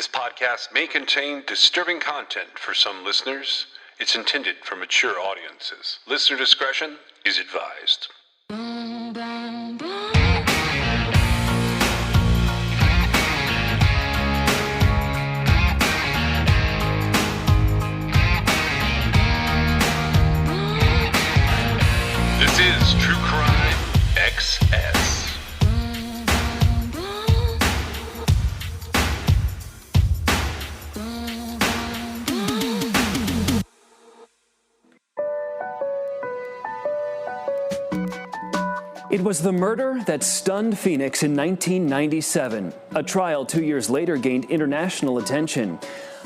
This podcast may contain disturbing content for some listeners. It's intended for mature audiences. Listener discretion is advised. This is True Crime XS. It was the murder that stunned Phoenix in 1997. A trial 2 years later gained international attention.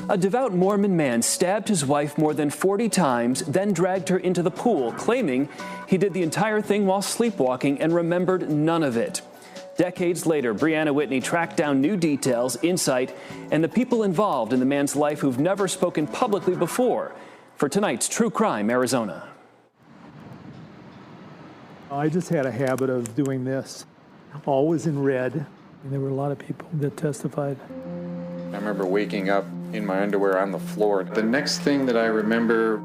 A devout Mormon man stabbed his wife more than 40 times, then dragged her into the pool, claiming he did the entire thing while sleepwalking and remembered none of it. Decades later, Brianna Whitney tracked down new details, insight, and the people involved in the man's life who've never spoken publicly before. For tonight's True Crime Arizona. I just had a habit of doing this, always in red. And there were a lot of people that testified. I remember waking up in my underwear on the floor. The next thing that I remember,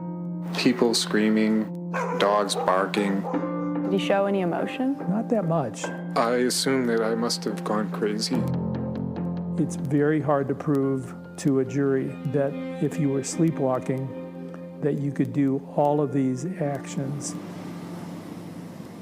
people screaming, dogs barking. Did he show any emotion? Not that much. I assume that I must have gone crazy. It's very hard to prove to a jury that if you were sleepwalking, that you could do all of these actions.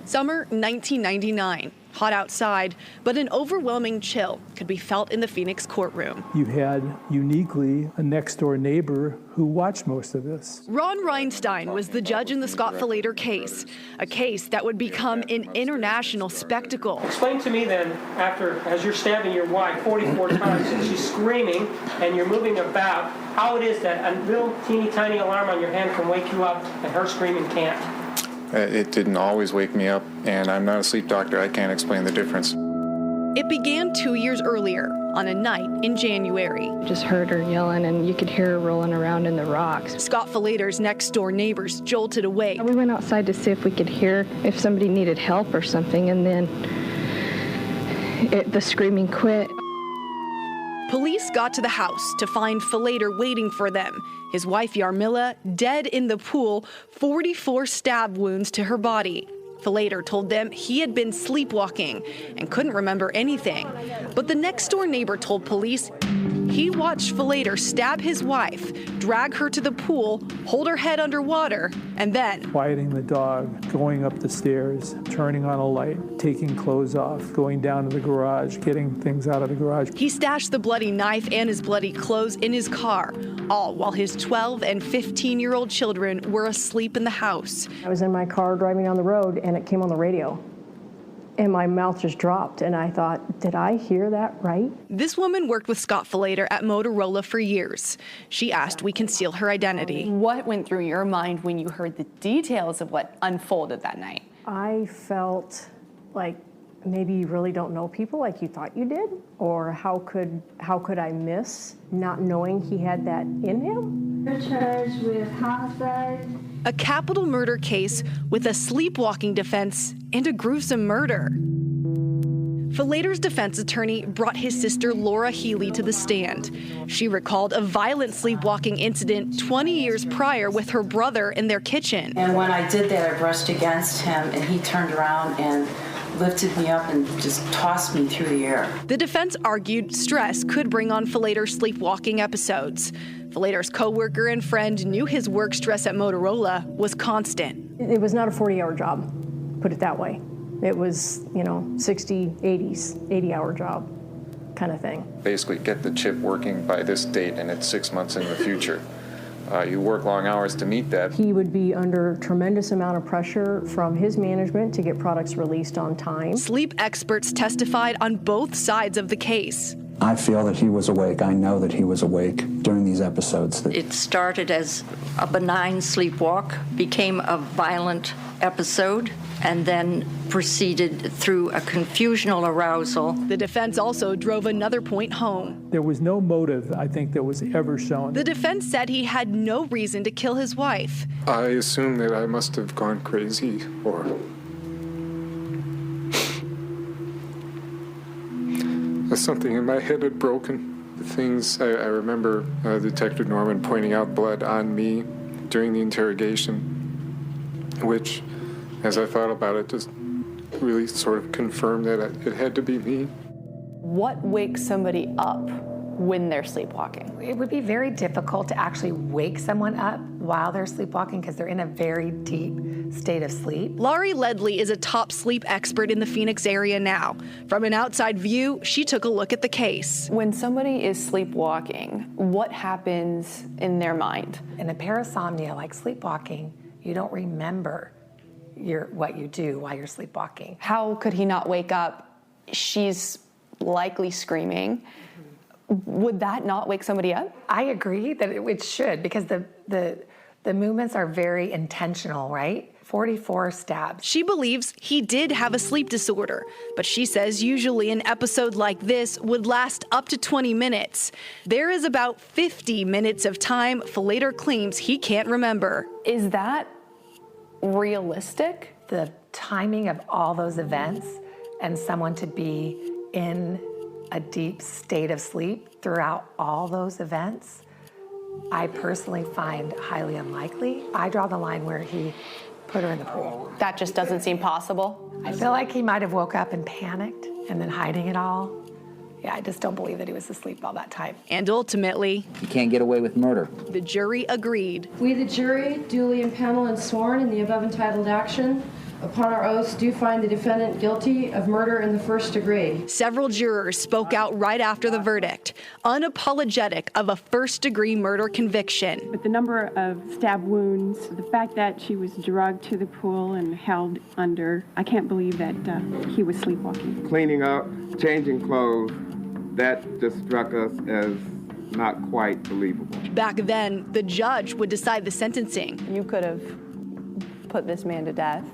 Summer 1999, hot outside, but an overwhelming chill could be felt in the Phoenix courtroom. You had uniquely a next-door neighbor who watched most of this. Ron Reinstein was the judge in the Scott Falater case, a case that would become an international spectacle. Explain to me then, as you're stabbing your wife 44 times and she's screaming and you're moving about, how it is that a little teeny tiny alarm on your hand can wake you up and her screaming can't. It didn't always wake me up, and I'm not a sleep doctor. I can't explain the difference. It began 2 years earlier, on a night in January. Just heard her yelling, and you could hear her rolling around in the rocks. Scott Falater's next-door neighbors jolted awake. We went outside to see if we could hear if somebody needed help or something, and then the screaming quit. Police got to the house to find Falater waiting for them. His wife, Yarmila, dead in the pool, 44 stab wounds to her body. Falater told them he had been sleepwalking and couldn't remember anything. But the next-door neighbor told police he watched Falater stab his wife, drag her to the pool, hold her head underwater, and then Quieting the dog, going up the stairs, turning on a light, taking clothes off, going down to the garage, getting things out of the garage. He stashed the bloody knife and his bloody clothes in his car, all while his 12 and 15-year-old children were asleep in the house. I was in my car driving down the road and it came on the radio. And my mouth just dropped, and I thought, did I hear that right? This woman worked with Scott Falater at Motorola for years. She asked we conceal her identity. What went through your mind when you heard the details of what unfolded that night? I felt like maybe you really don't know people like you thought you did, or how could I miss not knowing he had that in him? You're charged with homicide. A capital murder case with a sleepwalking defense and a gruesome murder. Falater's defense attorney brought his sister Laura Healy to the stand. She recalled a violent sleepwalking incident 20 years prior with her brother in their kitchen. And when I did that, I brushed against him and he turned around and lifted me up and just tossed me through the air. The defense argued stress could bring on Falater's sleepwalking episodes. Falater's co-worker and friend knew his work stress at Motorola was constant. It was not a 40-hour job, put it that way. It was, 60, 80-hour job kind of thing. Basically, get the chip working by this date, and it's 6 months in the future. You work long hours to meet that. He would be under tremendous amount of pressure from his management to get products released on time. Sleep experts testified on both sides of the case. I feel that he was awake. I know that he was awake during these episodes. It started as a benign sleepwalk, became a violent episode, and then proceeded through a confusional arousal. The defense also drove another point home. There was no motive, I think, that was ever shown. The defense said he had no reason to kill his wife. I assume that I must have gone crazy, or something in my head had broken. things I remember Detective Norman pointing out blood on me during the interrogation, which, as I thought about it, just really sort of confirmed that it had to be me. What wakes somebody up when they're sleepwalking? It would be very difficult to actually wake someone up while they're sleepwalking because they're in a very deep state of sleep. Laurie Ledley is a top sleep expert in the Phoenix area now. From an outside view, she took a look at the case. When somebody is sleepwalking, what happens in their mind? In a parasomnia like sleepwalking, you don't remember what you do while you're sleepwalking. How could he not wake up? She's likely screaming. Would that not wake somebody up? I agree that it should, because the movements are very intentional, right? 44 stabs. She believes he did have a sleep disorder, but she says usually an episode like this would last up to 20 minutes. There is about 50 minutes of time Falater claims he can't remember. Is that realistic? The timing of all those events and someone to be in a deep state of sleep throughout all those events, I personally find highly unlikely. I draw the line where he put her in the pool. That just doesn't seem possible. I feel like he might have woke up and panicked and then hiding it all. Yeah, I just don't believe that he was asleep all that time. And ultimately, you can't get away with murder. The jury agreed. We, the jury, duly impaneled and sworn in the above entitled action, upon our oaths, do find the defendant guilty of murder in the first degree. Several jurors spoke out right after the verdict, unapologetic of a first-degree murder conviction. But the number of stab wounds, the fact that she was drugged to the pool and held under, I can't believe that he was sleepwalking. Cleaning up, changing clothes, that just struck us as not quite believable. Back then, the judge would decide the sentencing. You could have put this man to death.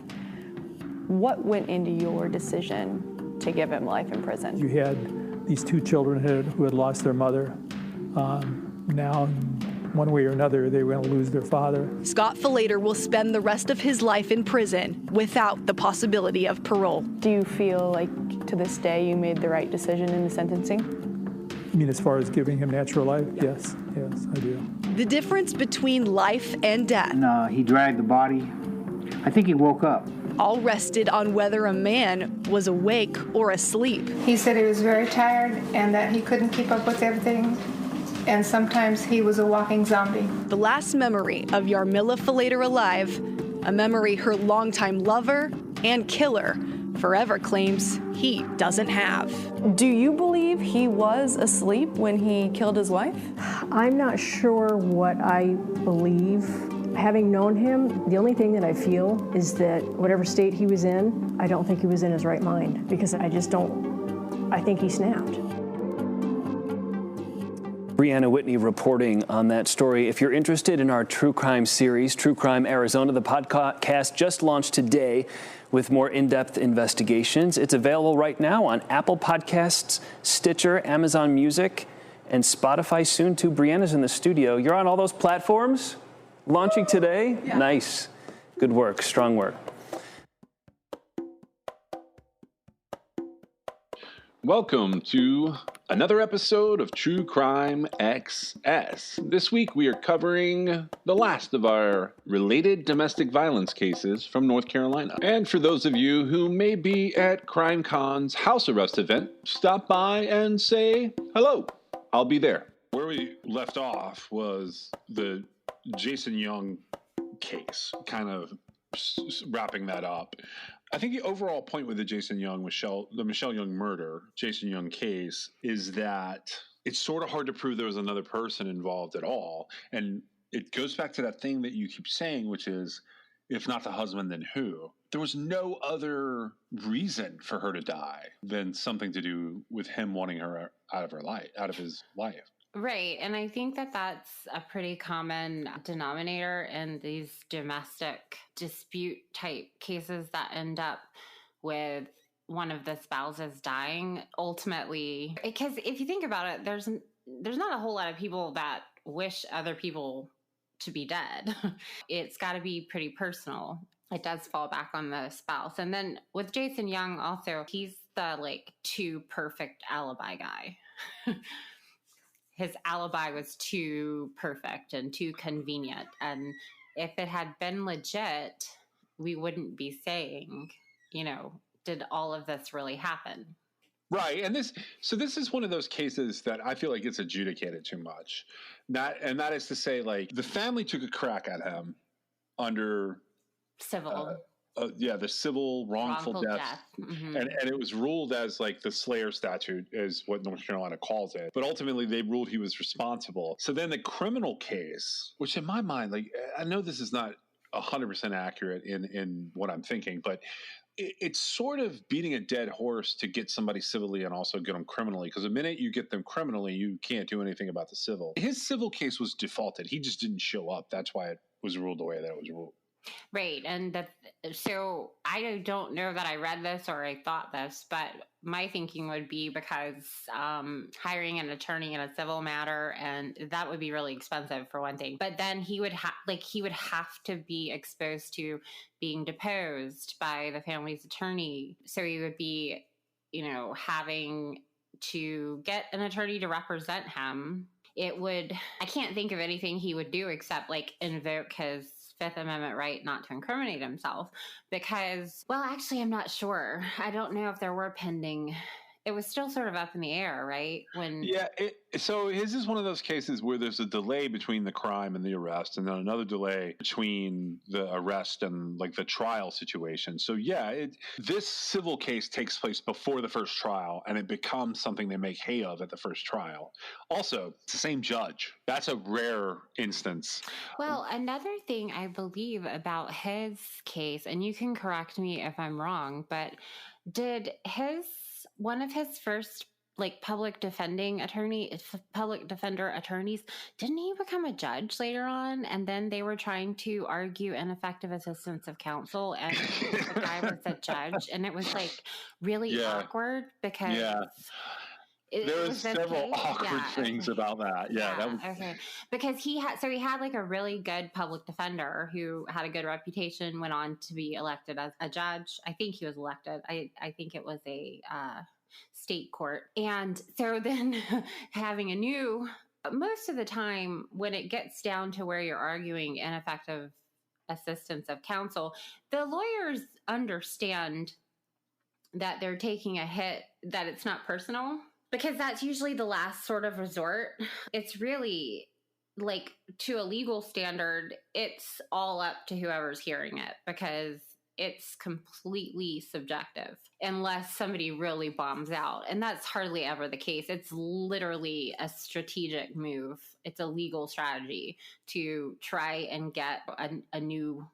What went into your decision to give him life in prison? You had these two children who had lost their mother. Now, one way or another, they were going to lose their father. Scott Falater will spend the rest of his life in prison without the possibility of parole. Do you feel like to this day you made the right decision in the sentencing? You mean as far as giving him natural life? Yes, I do. The difference between life and death. No, he dragged the body. I think he woke up. All rested on whether a man was awake or asleep. He said he was very tired and that he couldn't keep up with everything, and sometimes he was a walking zombie. The last memory of Yarmila Falater alive, a memory her longtime lover and killer forever claims he doesn't have. Do you believe he was asleep when he killed his wife? I'm not sure what I believe. Having known him, the only thing that I feel is that whatever state he was in, I don't think he was in his right mind, because I think he snapped. Brianna Whitney reporting on that story. If you're interested in our true crime series, True Crime Arizona, the podcast just launched today with more in-depth investigations. It's available right now on Apple Podcasts, Stitcher, Amazon Music, and Spotify soon too. Brianna's in the studio. You're on all those platforms? Launching today? Yeah. Nice. Good work. Strong work. Welcome to another episode of True Crime XS. This week we are covering the last of our related domestic violence cases from North Carolina. And for those of you who may be at CrimeCon's house arrest event, stop by and say hello. I'll be there. Where we left off was the Jason Young case, kind of wrapping that up. I think the overall point with the Michelle Young murder, Jason Young case, is that it's sort of hard to prove there was another person involved at all. And it goes back to that thing that you keep saying, which is, if not the husband, then who? There was no other reason for her to die than something to do with him wanting her out of his life. Right. And I think that that's a pretty common denominator in these domestic dispute type cases that end up with one of the spouses dying ultimately. Because if you think about it, there's not a whole lot of people that wish other people to be dead. It's got to be pretty personal. It does fall back on the spouse. And then with Jason Young also, he's the too perfect alibi guy. his alibi was too perfect and too convenient. And if it had been legit, we wouldn't be saying, did all of this really happen? Right. And this is one of those cases that I feel like gets adjudicated too much. That is to say, like, the family took a crack at him under civil. The civil wrongful death. Mm-hmm. And it was ruled as like the Slayer statute is what North Carolina calls it. But ultimately they ruled he was responsible. So then the criminal case, which in my mind, like, I know this is not 100% accurate in what I'm thinking, but it's sort of beating a dead horse to get somebody civilly and also get them criminally. Because the minute you get them criminally, you can't do anything about the civil. His civil case was defaulted. He just didn't show up. That's why it was ruled the way that it was ruled. Right. And so I don't know that I read this or I thought this, but my thinking would be because hiring an attorney in a civil matter, and that would be really expensive for one thing. But then he would have to be exposed to being deposed by the family's attorney. So he would be, having to get an attorney to represent him. I can't think of anything he would do except like invoke his Fifth Amendment right not to incriminate himself because, well, actually, I'm not sure. I don't know if there were pending. It was still sort of up in the air, right? So his is one of those cases where there's a delay between the crime and the arrest, and then another delay between the arrest and like the trial situation. So this civil case takes place before the first trial, and it becomes something they make hay of at the first trial. Also, it's the same judge. That's a rare instance. Well, another thing I believe about his case, and you can correct me if I'm wrong, but did one of his first public defender attorneys, didn't he become a judge later on? And then they were trying to argue ineffective assistance of counsel, and the guy was a judge, and it was really awkward because there was several awkward things about that. Okay. Because he had a really good public defender who had a good reputation, went on to be elected as a judge. I think he was elected. I think it was a state court. And so then having most of the time when it gets down to where you're arguing ineffective assistance of counsel, the lawyers understand that they're taking a hit, that it's not personal, because that's usually the last sort of resort. It's really to a legal standard, it's all up to whoever's hearing it because it's completely subjective unless somebody really bombs out. And that's hardly ever the case. It's literally a strategic move. It's a legal strategy to try and get a new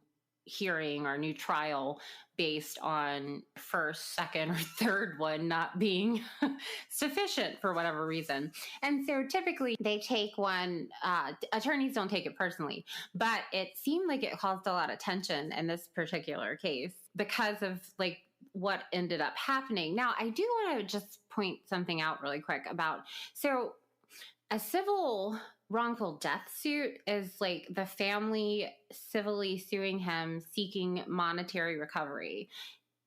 hearing or new trial based on first, second, or third one not being sufficient for whatever reason. And so typically they take one, attorneys don't take it personally, but it seemed like it caused a lot of tension in this particular case because of what ended up happening. Now, I do want to just point something out really quick about, so a civil wrongful death suit is the family civilly suing him, seeking monetary recovery.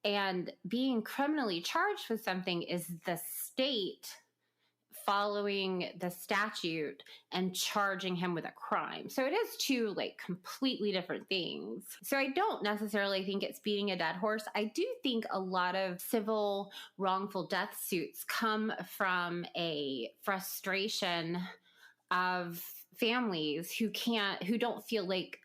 And being criminally charged with something is the state following the statute and charging him with a crime. So it is two completely different things. So I don't necessarily think it's beating a dead horse. I do think a lot of civil wrongful death suits come from a frustration of families who don't feel like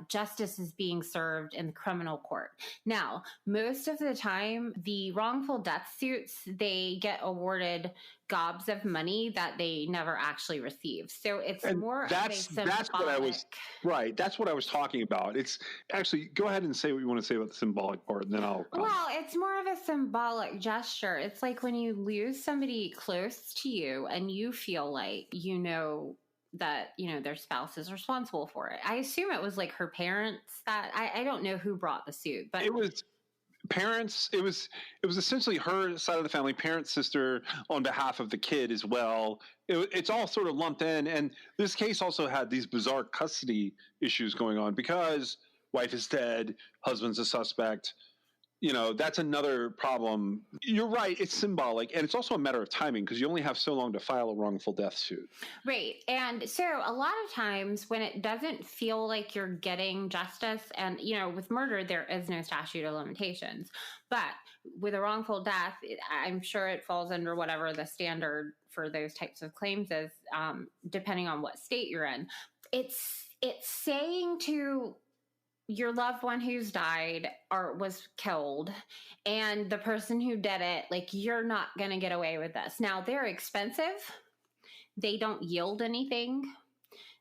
justice is being served in the criminal court. Now, most of the time, the wrongful death suits, they get awarded gobs of money that they never actually receive. So it's more of a symbolic. That's what I was talking about. It's actually, go ahead and say what you want to say about the symbolic part, and then I'll comment. Well, it's more of a symbolic gesture. It's like when you lose somebody close to you and you feel like that their spouse is responsible for it. I assume it was her parents that I don't know who brought the suit, but it was parents. It was essentially her side of the family, parent, sister, on behalf of the kid as well. It's all sort of lumped in, and this case also had these bizarre custody issues going on because wife is dead, husband's a suspect. That's another problem. You're right. It's symbolic. And it's also a matter of timing because you only have so long to file a wrongful death suit. Right. And so a lot of times when it doesn't feel like you're getting justice, and, with murder, there is no statute of limitations. But with a wrongful death, I'm sure it falls under whatever the standard for those types of claims is, depending on what state you're in. It's saying to your loved one who's died or was killed and the person who did it, like, you're not going to get away with this. Now, they're expensive. They don't yield anything.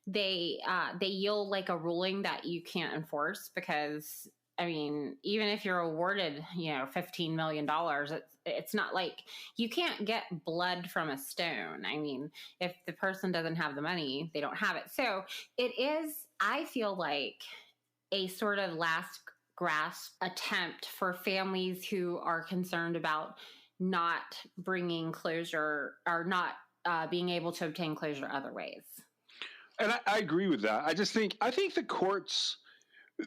They yield like a ruling that you can't enforce because, even if you're awarded, $15 million, it's not like you can't get blood from a stone. If the person doesn't have the money, they don't have it. So it is, I feel like, a sort of last grasp attempt for families who are concerned about not bringing closure or not being able to obtain closure other ways. And I agree with that. I think the courts,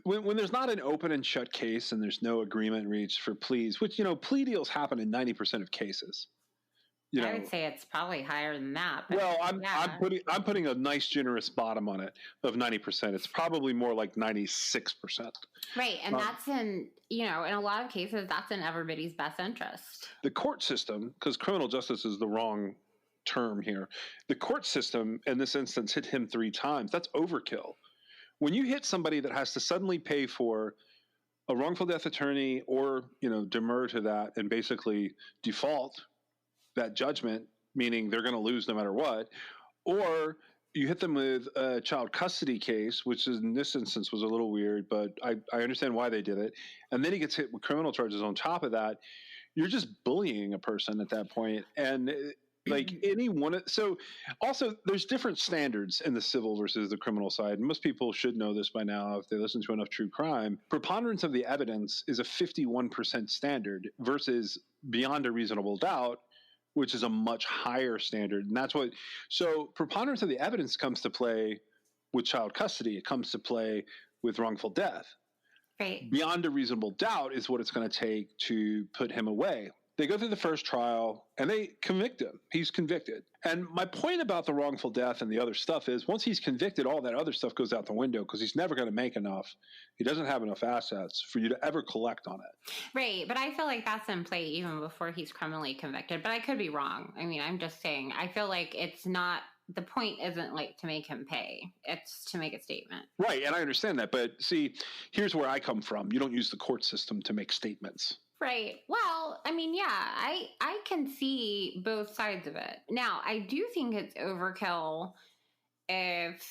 when there's not an open and shut case and there's no agreement reached for pleas, which, plea deals happen in 90% of cases. I would say it's probably higher than that. But well, I'm putting a nice generous bottom on it of 90%. It's probably more like 96%. Right, and that's in a lot of cases that's in everybody's best interest. The court system, because criminal justice is the wrong term here. The court system in this instance hit him 3 times. That's overkill. When you hit somebody that has to suddenly pay for a wrongful death attorney or demur to that and basically default that judgment, meaning they're going to lose no matter what, or you hit them with a child custody case, which in this instance was a little weird, but I understand why they did it. And then he gets hit with criminal charges on top of that. You're just bullying a person at that point. And so also there's different standards in the civil versus the criminal side. Most people should know this by now if they listen to enough true crime. Preponderance of the evidence is a 51% standard versus beyond a reasonable doubt, which is a much higher standard. And so preponderance of the evidence comes to play with child custody. It comes to play with wrongful death. Right. Beyond a reasonable doubt is what it's going to take to put him away. They go through the first trial and they convict him. He's convicted. And my point about the wrongful death and the other stuff is once he's convicted, all that other stuff goes out the window because he's never going to make enough. He doesn't have enough assets for you to ever collect on it. Right. But I feel like that's in play even before he's criminally convicted. But I could be wrong. I'm just saying, I feel like it's not, the point isn't like to make him pay. It's to make a statement. Right. And I understand that. But see, here's where I come from. You don't use the court system to make statements. Right. Well, I can see both sides of it. Now, I do think it's overkill if,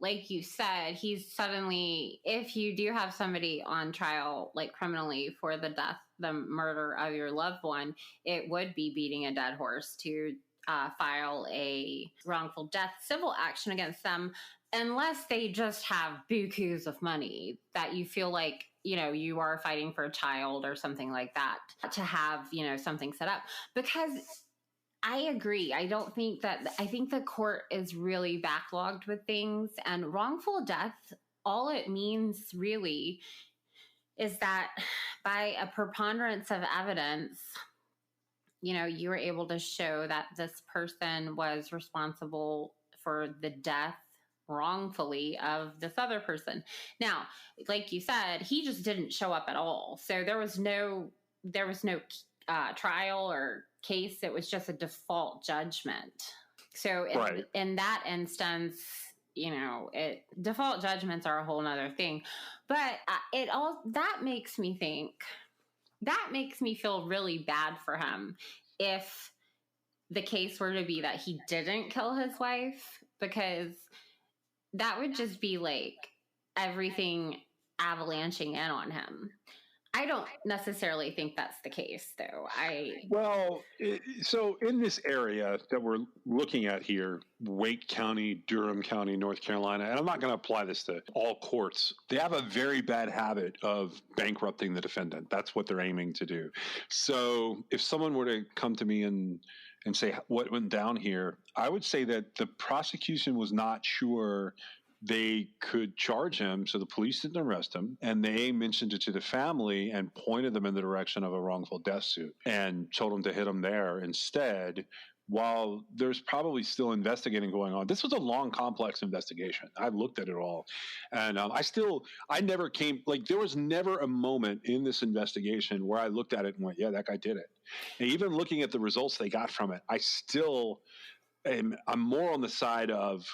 like you said, if you do have somebody on trial, like criminally for the murder of your loved one, it would be beating a dead horse to file a wrongful death civil action against them, unless they just have bukus of money that you feel like, you are fighting for a child or something like that to have, something set up. Because I agree. I think the court is really backlogged with things, and wrongful death, all it means really is that by a preponderance of evidence, you were able to show that this person was responsible for the death wrongfully of this other person. Now, like you said, he just didn't show up at all. So there was no trial or case. It was just a default judgment. So in that instance, default judgments are a whole nother thing. But that makes me feel really bad for him if the case were to be that he didn't kill his wife, because that would just be like everything avalanching in on him. I don't necessarily think that's the case, though. So in this area that we're looking at here, Wake County, Durham County, North Carolina, and I'm not going to apply this to all courts, they have a very bad habit of bankrupting the defendant. That's what they're aiming to do. So if someone were to come to me and say what went down here, I would say that the prosecution was not sure they could charge him. So the police didn't arrest him, and they mentioned it to the family and pointed them in the direction of a wrongful death suit and told them to hit him there instead. While there's probably still investigating going on. This was a long, complex investigation. I looked at it all. And there was never a moment in this investigation where I looked at it and went, yeah, that guy did it. And even looking at the results they got from it, I'm more on the side of,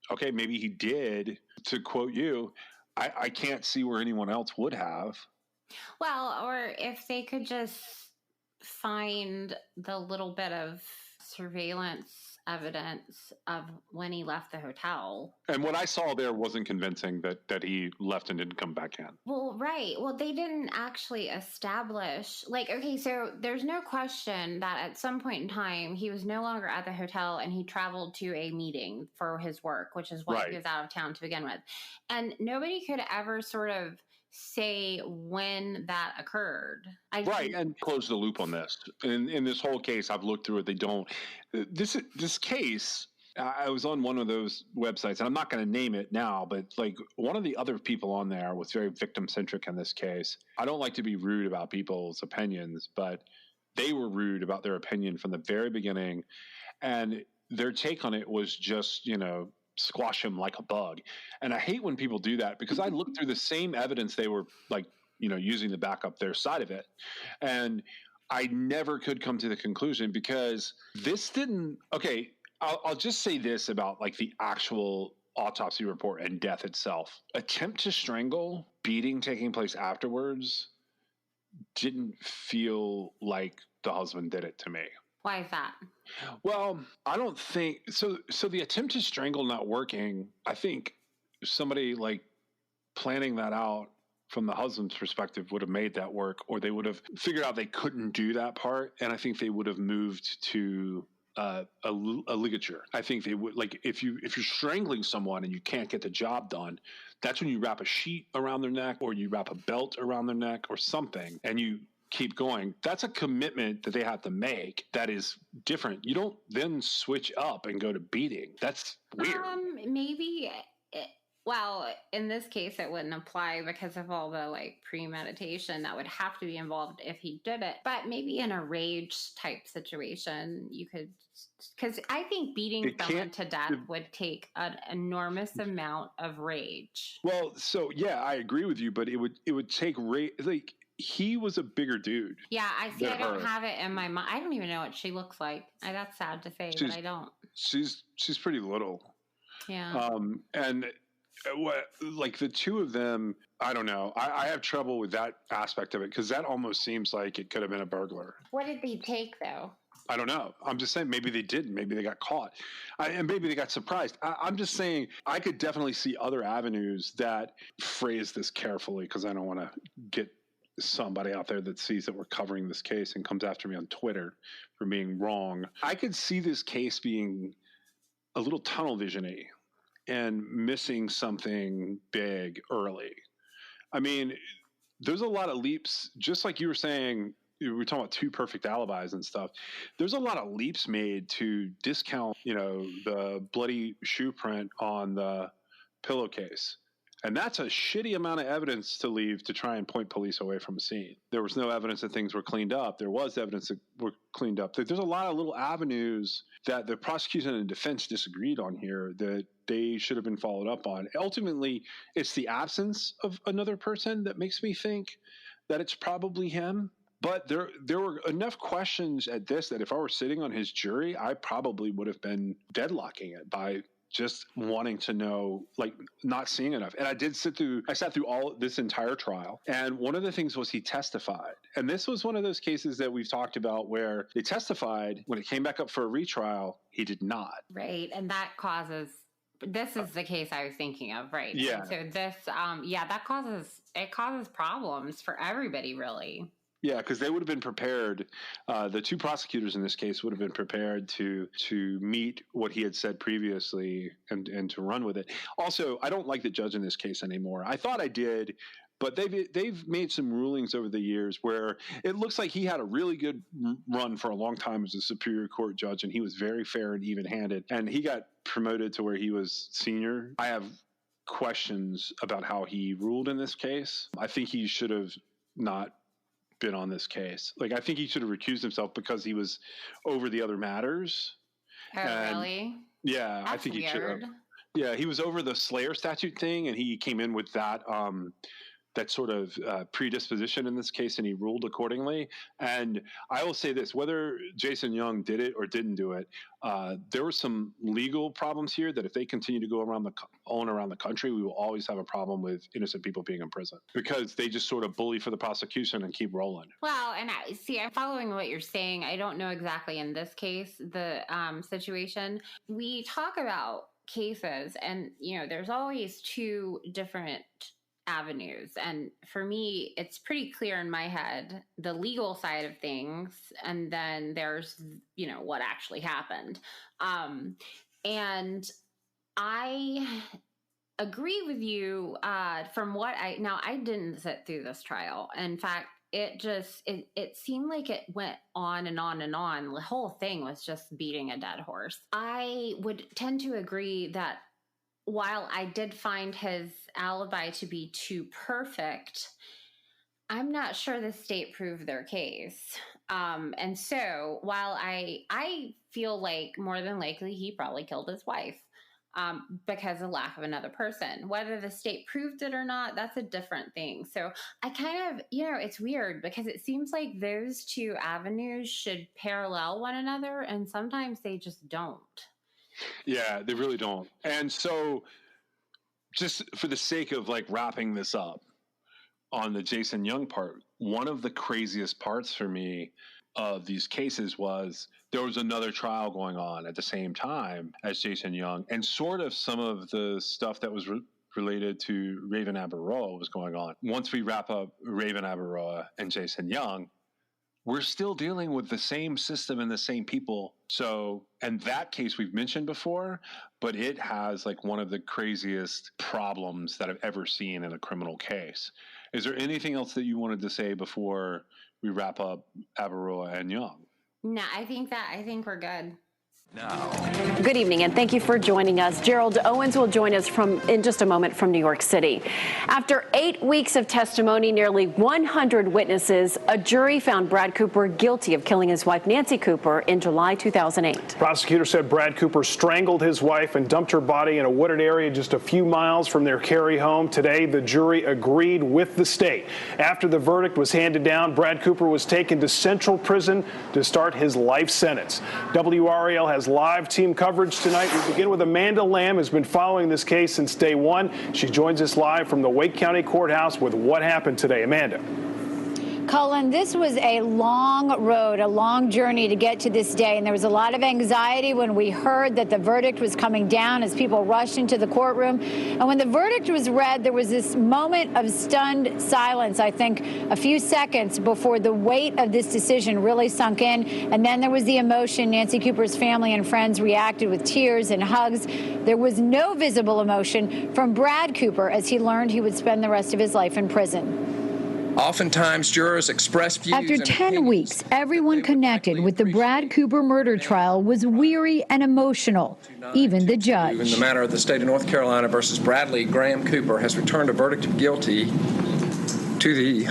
okay, maybe he did. To quote you, I can't see where anyone else would have. Well, or if they could just find the little bit of surveillance evidence of when he left the hotel. And what I saw there wasn't convincing that he left and didn't come back in. Well, right. Well, they didn't actually establish, so there's no question that at some point in time, he was no longer at the hotel and he traveled to a meeting for his work, which is why he was out of town to begin with. And nobody could ever sort of say when that occurred. And close the loop on this. In this whole case, I've looked through it. They don't. This case, I was on one of those websites, and I'm not going to name it now, but one of the other people on there was very victim-centric in this case. I don't like to be rude about people's opinions, but they were rude about their opinion from the very beginning. And their take on it was just, squash him like a bug. And I hate when people do that, because I looked through the same evidence they were using to back up their side of it. And I never could come to the conclusion, because this didn't, I'll just say this about the actual autopsy report and death itself. Attempt to strangle, beating taking place afterwards, didn't feel like the husband did it to me. Why is that? Well, I don't think so. So the attempt to strangle not working, I think somebody planning that out from the husband's perspective would have made that work, or they would have figured out they couldn't do that part. And I think they would have moved to a ligature. I think they would, if you're strangling someone and you can't get the job done, that's when you wrap a sheet around their neck, or you wrap a belt around their neck or something, and you keep going. That's a commitment that they have to make that is different. You don't then switch up and go to beating. That's weird. Maybe Well, in this case, it wouldn't apply because of all the premeditation that would have to be involved if he did it. But maybe in a rage type situation, you could, because I think beating someone to death would take an enormous amount of rage. Well, so yeah, I agree with you, but it would take rage. He was a bigger dude. Yeah, I see. I don't have it in my mind. I don't even know what she looks like. That's sad to say, but I don't. She's pretty little. Yeah. And the two of them, I don't know. I have trouble with that aspect of it because that almost seems like it could have been a burglar. What did they take though? I don't know. I'm just saying maybe they didn't. Maybe they got caught. And maybe they got surprised. I'm just saying I could definitely see other avenues that phrase this carefully because I don't want to get somebody out there that sees that we're covering this case and comes after me on Twitter for being wrong. I could see this case being a little tunnel vision-y and missing something big early. I mean, there's a lot of leaps, just like you were saying, we were talking about two perfect alibis and stuff. There's a lot of leaps made to discount, the bloody shoe print on the pillowcase. And that's a shitty amount of evidence to leave to try and point police away from a scene. There was no evidence that things were cleaned up. There was evidence that were cleaned up. There's a lot of little avenues that the prosecution and defense disagreed on here that they should have been followed up on. Ultimately, it's the absence of another person that makes me think that it's probably him. But there were enough questions at this that if I were sitting on his jury, I probably would have been deadlocking it by just wanting to know, not seeing enough. And I sat through all this entire trial. And one of the things was he testified. And this was one of those cases that we've talked about where they testified. When it came back up for a retrial, he did not. Right. And that causes, this is the case I was thinking of, right? Yeah. And so this, that causes problems for everybody, really. Yeah, because they would have been prepared. The two prosecutors in this case would have been prepared to meet what he had said previously and to run with it. Also, I don't like the judge in this case anymore. I thought I did, but they've made some rulings over the years where it looks like he had a really good run for a long time as a Superior Court judge, and he was very fair and even-handed. And he got promoted to where he was senior. I have questions about how he ruled in this case. I think he should have not been on this case. Like, I think he should have recused himself because he was over the other matters. Oh, really? Yeah, That's I think he should weird. have. Yeah, he was over the Slayer statute thing, and he came in with that that sort of predisposition in this case, and he ruled accordingly. And I will say this, whether Jason Young did it or didn't do it, there were some legal problems here that if they continue to go around the country, we will always have a problem with innocent people being in prison because they just sort of bully for the prosecution and keep rolling. Well, and I'm following what you're saying. I don't know exactly in this case, the situation. We talk about cases and, there's always two different avenues. And for me, it's pretty clear in my head, the legal side of things, and then there's, what actually happened. And I agree with you from what I didn't sit through this trial. In fact, it seemed like it went on and on and on. The whole thing was just beating a dead horse. I would tend to agree that while I did find his alibi to be too perfect, I'm not sure the state proved their case. And so while I feel like more than likely he probably killed his wife because of lack of another person. Whether the state proved it or not, that's a different thing. So I kind of, it's weird because it seems like those two avenues should parallel one another, and sometimes they just don't. Yeah, they really don't. And so just for the sake of wrapping this up on the Jason Young part, one of the craziest parts for me of these cases was there was another trial going on at the same time as Jason Young, and sort of some of the stuff that was related to Raven Abaroa was going on. Once we wrap up Raven Abaroa and Jason Young, we're still dealing with the same system and the same people. So, and that case we've mentioned before, but it has one of the craziest problems that I've ever seen in a criminal case. Is there anything else that you wanted to say before we wrap up Abaroa and Young? No, I think we're good. Good evening, and thank you for joining us. Gerald Owens will join us in just a moment from New York City. After 8 weeks of testimony, nearly 100 witnesses, a jury found Brad Cooper guilty of killing his wife, Nancy Cooper, in July 2008. Prosecutors said Brad Cooper strangled his wife and dumped her body in a wooded area just a few miles from their Cary home. Today, the jury agreed with the state. After the verdict was handed down, Brad Cooper was taken to Central Prison to start his life sentence. WRAL has live team coverage tonight. We begin with Amanda Lamb, who's been following this case since day one. She joins us live from the Wake County Courthouse with what happened today. Amanda. Colin, this was a long road, a long journey to get to this day, and there was a lot of anxiety when we heard that the verdict was coming down as people rushed into the courtroom. And when the verdict was read, there was this moment of stunned silence, I think a few seconds before the weight of this decision really sunk in. And then there was the emotion. Nancy Cooper's family and friends reacted with tears and hugs. There was no visible emotion from Brad Cooper as he learned he would spend the rest of his life in prison. Oftentimes, jurors express views. After 10 weeks, everyone connected with the Brad Cooper murder trial was weary and emotional, even the judge. In the matter of the state of North Carolina versus Bradley, Graham Cooper has returned a verdict of guilty to the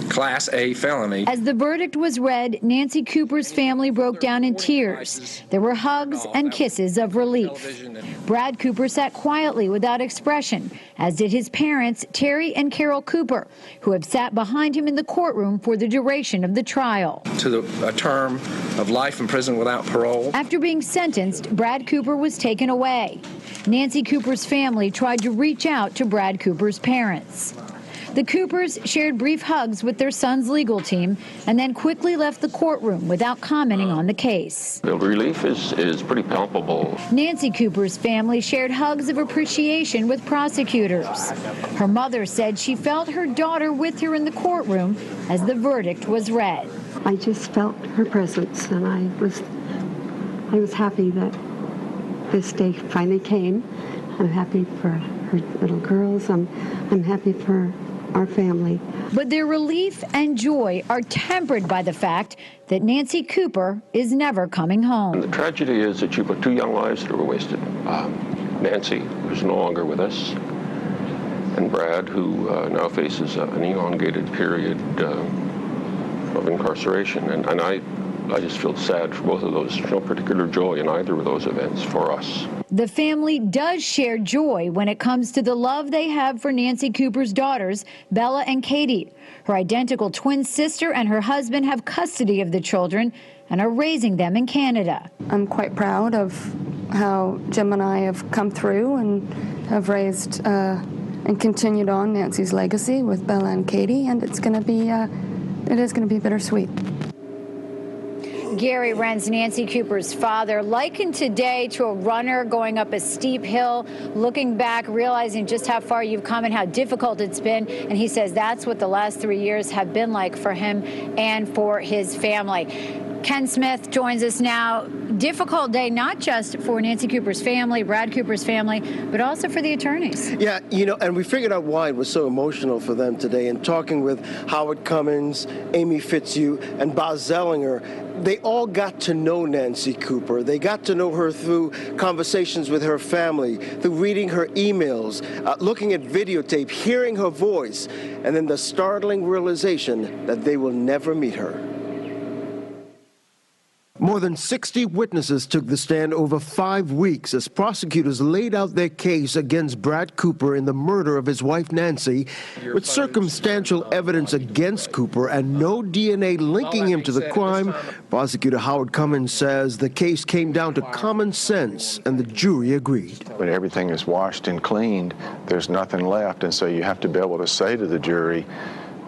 Class A felony. As the verdict was read, Nancy Cooper's family broke down in tears. There were hugs and kisses of relief. Brad Cooper sat quietly without expression, as did his parents, Terry and Carol Cooper, who have sat behind him in the courtroom for the duration of the trial. To a term of life in prison without parole. After being sentenced, Brad Cooper was taken away. Nancy Cooper's family tried to reach out to Brad Cooper's parents. The Coopers shared brief hugs with their son's legal team and then quickly left the courtroom without commenting on the case. The relief is pretty palpable. Nancy Cooper's family shared hugs of appreciation with prosecutors. Her mother said she felt her daughter with her in the courtroom as the verdict was read. I just felt her presence, and I was happy that this day finally came. I'm happy for her little girls. I'm happy for our family. But their relief and joy are tempered by the fact that Nancy Cooper is never coming home. And the tragedy is that you put 2 young lives that were wasted. Nancy, who's no longer with us, and Brad, who now faces an elongated period of incarceration. And I just feel sad for both of those. No particular joy in either of those events for us. The family does share joy when it comes to the love they have for Nancy Cooper's daughters, Bella and Katie. Her identical twin sister and her husband have custody of the children and are raising them in Canada. I'm quite proud of how Jim and I have come through and have raised and continued on Nancy's legacy with Bella and Katie, and it is going to be bittersweet. Gary Wren's Nancy Cooper's father likened today to a runner going up a steep hill, looking back, realizing just how far you've come and how difficult it's been. And he says that's what the last 3 years have been like for him and for his family. Ken Smith joins us now. Difficult day, not just for Nancy Cooper's family, Brad Cooper's family, but also for the attorneys. Yeah, and we figured out why it was so emotional for them today. And talking with Howard Cummins, Amy Fitzhugh, and Boz Zellinger, they all got to know Nancy Cooper. They got to know her through conversations with her family, through reading her emails, looking at videotape, hearing her voice, and then the startling realization that they will never meet her. More than 60 witnesses took the stand over 5 weeks as prosecutors laid out their case against Brad Cooper in the murder of his wife Nancy, with circumstantial evidence against Cooper and no DNA linking him to the crime. Prosecutor Howard Cummins says the case came down to common sense, and the jury agreed. When everything is washed and cleaned, there's nothing left, and so you have to be able to say to the jury,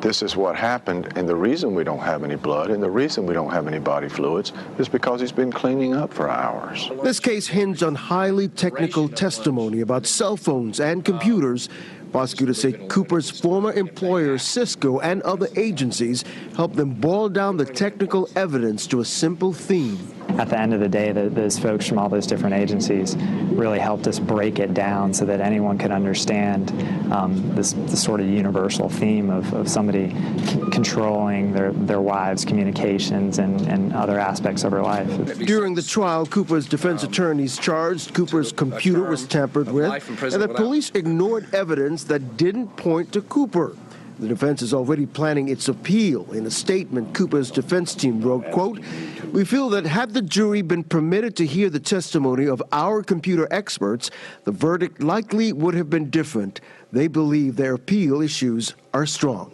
this is what happened, and the reason we don't have any blood and the reason we don't have any body fluids is because he's been cleaning up for hours. This case hinged on highly technical testimony about cell phones and computers. Prosecutors say Cooper's former employer, Cisco, and other agencies helped them boil down the technical evidence to a simple theme. At the end of the day, those folks from all those different agencies really helped us break it down so that anyone could understand this sort of universal theme of somebody controlling their wives' communications and other aspects of her life. During the trial, Cooper's defense attorneys charged Cooper's computer was tampered with, and the police ignored evidence that didn't point to Cooper. The defense is already planning its appeal. In a statement, Cooper's defense team wrote, quote, "We feel that had the jury been permitted to hear the testimony of our computer experts, the verdict likely would have been different. They believe their appeal issues are strong."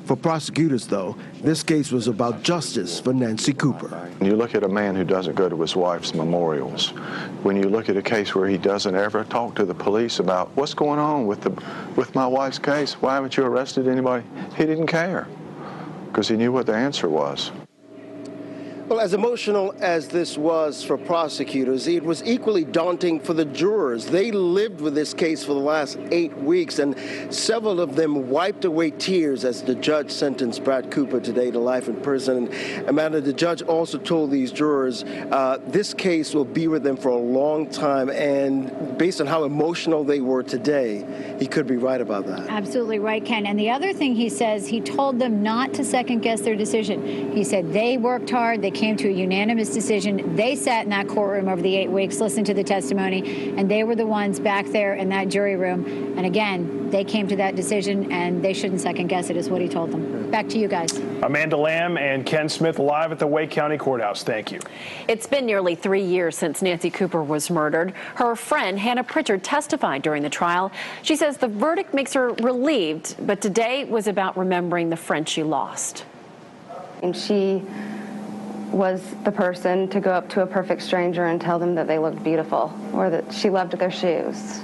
For prosecutors, though, this case was about justice for Nancy Cooper. When you look at a man who doesn't go to his wife's memorials, when you look at a case where he doesn't ever talk to the police about what's going on with my wife's case, why haven't you arrested anybody? He didn't care because he knew what the answer was. Well, as emotional as this was for prosecutors, it was equally daunting for the jurors. They lived with this case for the last 8 weeks, and several of them wiped away tears as the judge sentenced Brad Cooper today to life in prison. And Amanda, the judge also told these jurors this case will be with them for a long time, and based on how emotional they were today, he could be right about that. Absolutely right, Ken. And the other thing he says, he told them not to second-guess their decision. He said they worked hard, they came to a unanimous decision. They sat in that courtroom over the 8 weeks, listened to the testimony, and they were the ones back there in that jury room. And again, they came to that decision, and they shouldn't second guess it, is what he told them. Back to you guys. Amanda Lamb and Ken Smith live at the Wake County Courthouse. Thank you. It's been nearly 3 years since Nancy Cooper was murdered. Her friend, Hannah Pritchard, testified during the trial. She says the verdict makes her relieved, but today was about remembering the friend she lost. And she was the person to go up to a perfect stranger and tell them that they looked beautiful or that she loved their shoes.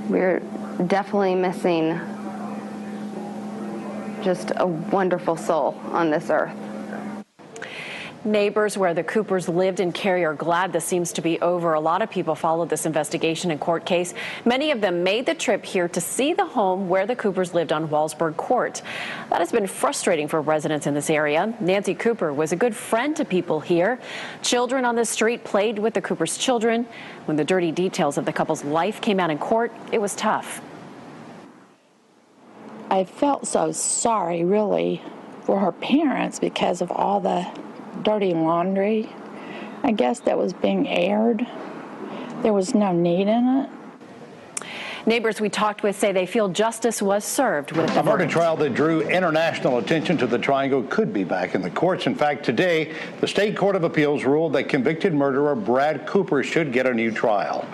We're definitely missing just a wonderful soul on this earth. Neighbors where the Coopers lived in Cary are glad this seems to be over. A lot of people followed this investigation and court case. Many of them made the trip here to see the home where the Coopers lived on Wellsburg Court. That has been frustrating for residents in this area. Nancy Cooper was a good friend to people here. Children on the street played with the Coopers' children. When the dirty details of the couple's life came out in court, it was tough. I felt so sorry, really, for her parents because of all the dirty laundry, I guess, that was being aired. There was no need in it. Neighbors we talked with say they feel justice was served with the A murder trial that drew international attention to the triangle could be back in the courts. In fact, today, the State Court of Appeals ruled that convicted murderer Brad Cooper should get a new trial.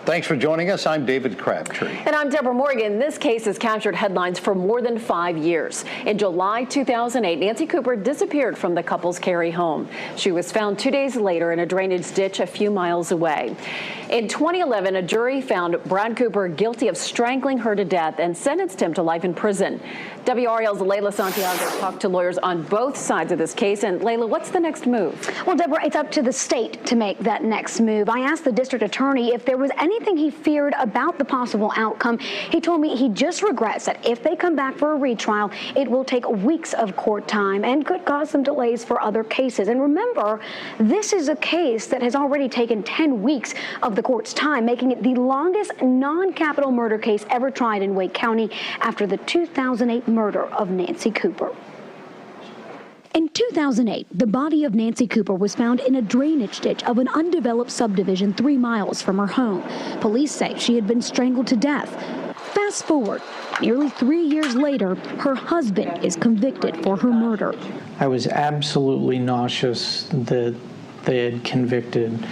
Thanks for joining us. I'm David Crabtree. And I'm Deborah Morgan. This case has captured headlines for more than 5 years. In July 2008, Nancy Cooper disappeared from the couple's Cary home. She was found 2 days later in a drainage ditch a few miles away. In 2011, a jury found Brad Cooper guilty of strangling her to death and sentenced him to life in prison. WRAL's Layla Santiago talked to lawyers on both sides of this case. And Layla, what's the next move? Well, Deborah, it's up to the state to make that next move. I asked the district attorney if there was anything he feared about the possible outcome. He told me he just regrets that if they come back for a retrial, it will take weeks of court time and could cause some delays for other cases. And remember, this is a case that has already taken 10 weeks of the court's time, making it the longest non-capital murder case ever tried in Wake County after the 2008 murder of Nancy Cooper. In 2008, the body of Nancy Cooper was found in a drainage ditch of an undeveloped subdivision 3 miles from her home. Police say she had been strangled to death. Fast forward, nearly 3 years later, her husband is convicted for her murder. I was absolutely nauseous that they had convicted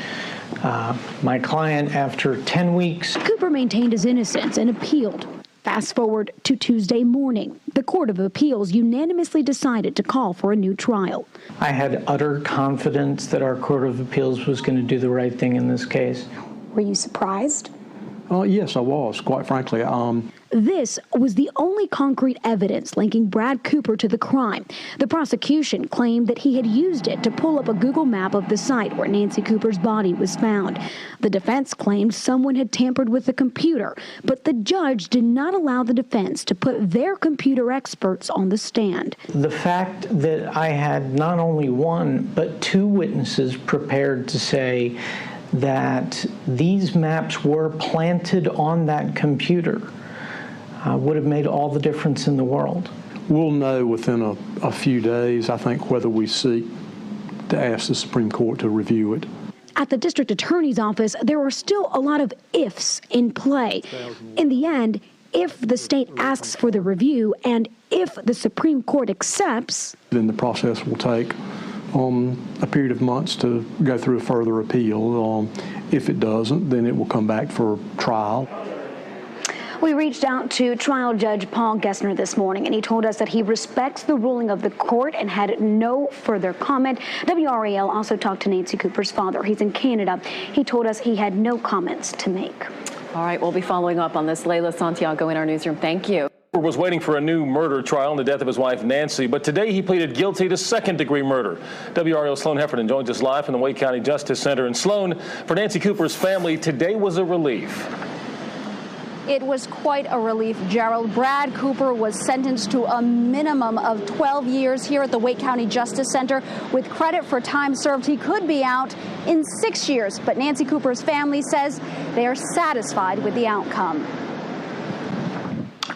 my client after 10 weeks. Cooper maintained his innocence and appealed. Fast forward to Tuesday morning. The Court of Appeals unanimously decided to call for a new trial. I had utter confidence that our Court of Appeals was going to do the right thing in this case. Were you surprised? Yes, I was, quite frankly. This was the only concrete evidence linking Brad Cooper to the crime. The prosecution claimed that he had used it to pull up a Google map of the site where Nancy Cooper's body was found. The defense claimed someone had tampered with the computer, but the judge did not allow the defense to put their computer experts on the stand. The fact that I had not only one, but 2 witnesses prepared to say that these maps were planted on that computer would have made all the difference in the world. We'll know within a few days, I think, whether we seek to ask the Supreme Court to review it. At the district attorney's office, there are still a lot of ifs in play. In the end, if the state asks for the review and if the Supreme Court accepts, then the process will take a period of months to go through a further appeal. If it doesn't, then it will come back for trial. We reached out to trial judge Paul Gessner this morning, and he told us that he respects the ruling of the court and had no further comment. WRAL also talked to Nancy Cooper's father. He's in Canada. He told us he had no comments to make. All right, we'll be following up on this. Layla Santiago in our newsroom. Thank you. Was waiting for a new murder trial in the death of his wife, Nancy, but today he pleaded guilty to second-degree murder. WRAL's Sloan Heffernan joins us live from the Wake County Justice Center. And Sloan, for Nancy Cooper's family, today was a relief. It was quite a relief, Gerald. Brad Cooper was sentenced to a minimum of 12 years here at the Wake County Justice Center. With credit for time served, he could be out in 6 years. But Nancy Cooper's family says they are satisfied with the outcome.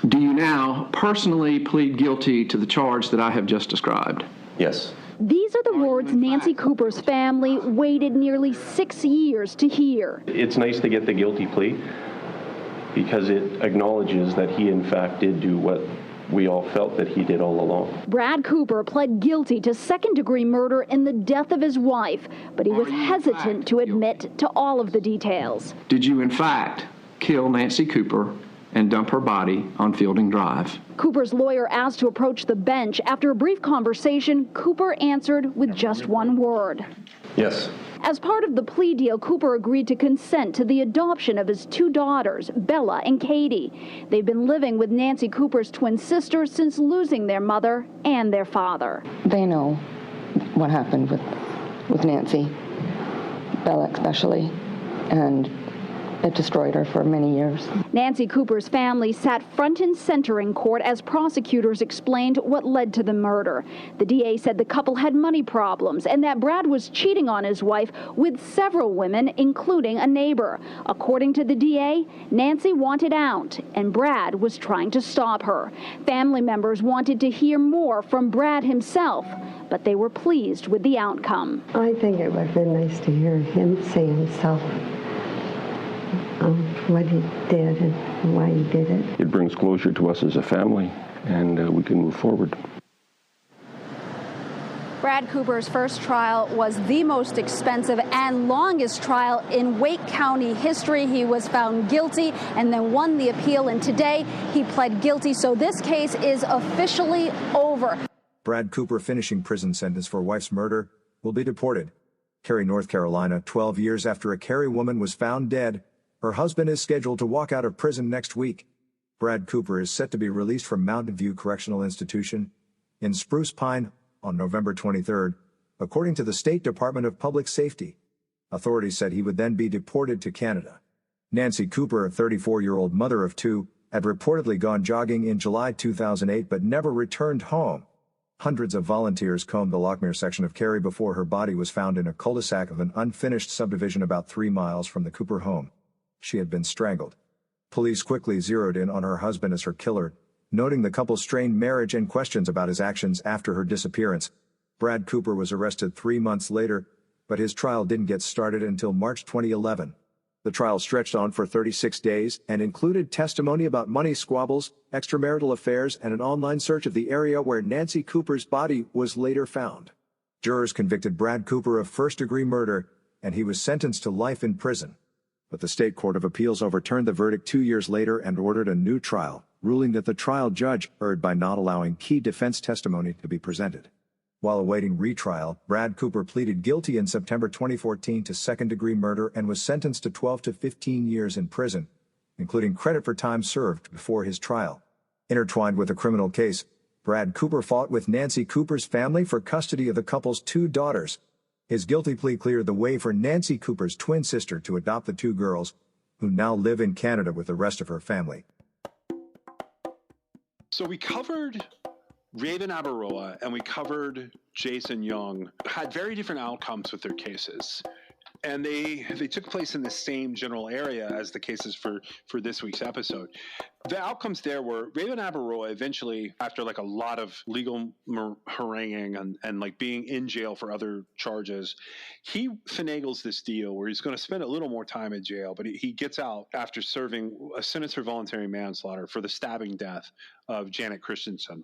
Do you now personally plead guilty to the charge that I have just described? Yes. These are the words Nancy Cooper's family waited nearly 6 years to hear. It's nice to get the guilty plea because it acknowledges that he, in fact, did do what we all felt that he did all along. Brad Cooper pled guilty to second-degree murder in the death of his wife, but he was hesitant to admit to all of the details. Did you, in fact, kill Nancy Cooper and dump her body on Fielding Drive? Cooper's lawyer asked to approach the bench. After a brief conversation, Cooper answered with just one word. Yes. As part of the plea deal, Cooper agreed to consent to the adoption of his 2 daughters, Bella and Katie. They've been living with Nancy Cooper's twin sister since losing their mother and their father. They know what happened with Nancy, Bella especially, and it destroyed her for many years. Nancy Cooper's family sat front and center in court as prosecutors explained what led to the murder. The DA said the couple had money problems and that Brad was cheating on his wife with several women, including a neighbor. According to the DA, Nancy wanted out and Brad was trying to stop her. Family members wanted to hear more from Brad himself, but they were pleased with the outcome. I think it would have been nice to hear him say himself what he did and why he did it. It brings closure to us as a family, and we can move forward. Brad Cooper's first trial was the most expensive and longest trial in Wake County history. He was found guilty and then won the appeal, and today he pled guilty, so this case is officially over. Brad Cooper, finishing prison sentence for wife's murder, will be deported. Cary, North Carolina, 12 years after a Cary woman was found dead. Her husband is scheduled to walk out of prison next week. Brad Cooper is set to be released from Mountain View Correctional Institution in Spruce Pine on November 23rd, according to the State Department of Public Safety. Authorities said he would then be deported to Canada. Nancy Cooper, a 34-year-old mother of two, had reportedly gone jogging in July 2008 but never returned home. Hundreds of volunteers combed the Lochmere section of Cary before her body was found in a cul-de-sac of an unfinished subdivision about 3 miles from the Cooper home. She had been strangled. Police quickly zeroed in on her husband as her killer, noting the couple's strained marriage and questions about his actions after her disappearance. Brad Cooper was arrested 3 months later, but his trial didn't get started until March 2011. The trial stretched on for 36 days and included testimony about money squabbles, extramarital affairs, and an online search of the area where Nancy Cooper's body was later found. Jurors convicted Brad Cooper of first-degree murder, and he was sentenced to life in prison. But the State Court of Appeals overturned the verdict 2 years later and ordered a new trial, ruling that the trial judge erred by not allowing key defense testimony to be presented. While awaiting retrial, Brad Cooper pleaded guilty in September 2014 to second-degree murder and was sentenced to 12 to 15 years in prison, including credit for time served before his trial. Intertwined with the criminal case, Brad Cooper fought with Nancy Cooper's family for custody of the couple's 2 daughters. His guilty plea cleared the way for Nancy Cooper's twin sister to adopt the 2 girls, who now live in Canada with the rest of her family. So we covered Raven Abaroa and we covered Jason Young, had very different outcomes with their cases. And they took place in the same general area as the cases for this week's episode. The outcomes there were Raven Abaroa eventually, after like a lot of legal haranguing and like being in jail for other charges, he finagles this deal where he's going to spend a little more time in jail, but he gets out after serving a sentence for voluntary manslaughter for the stabbing death of Janet Christensen.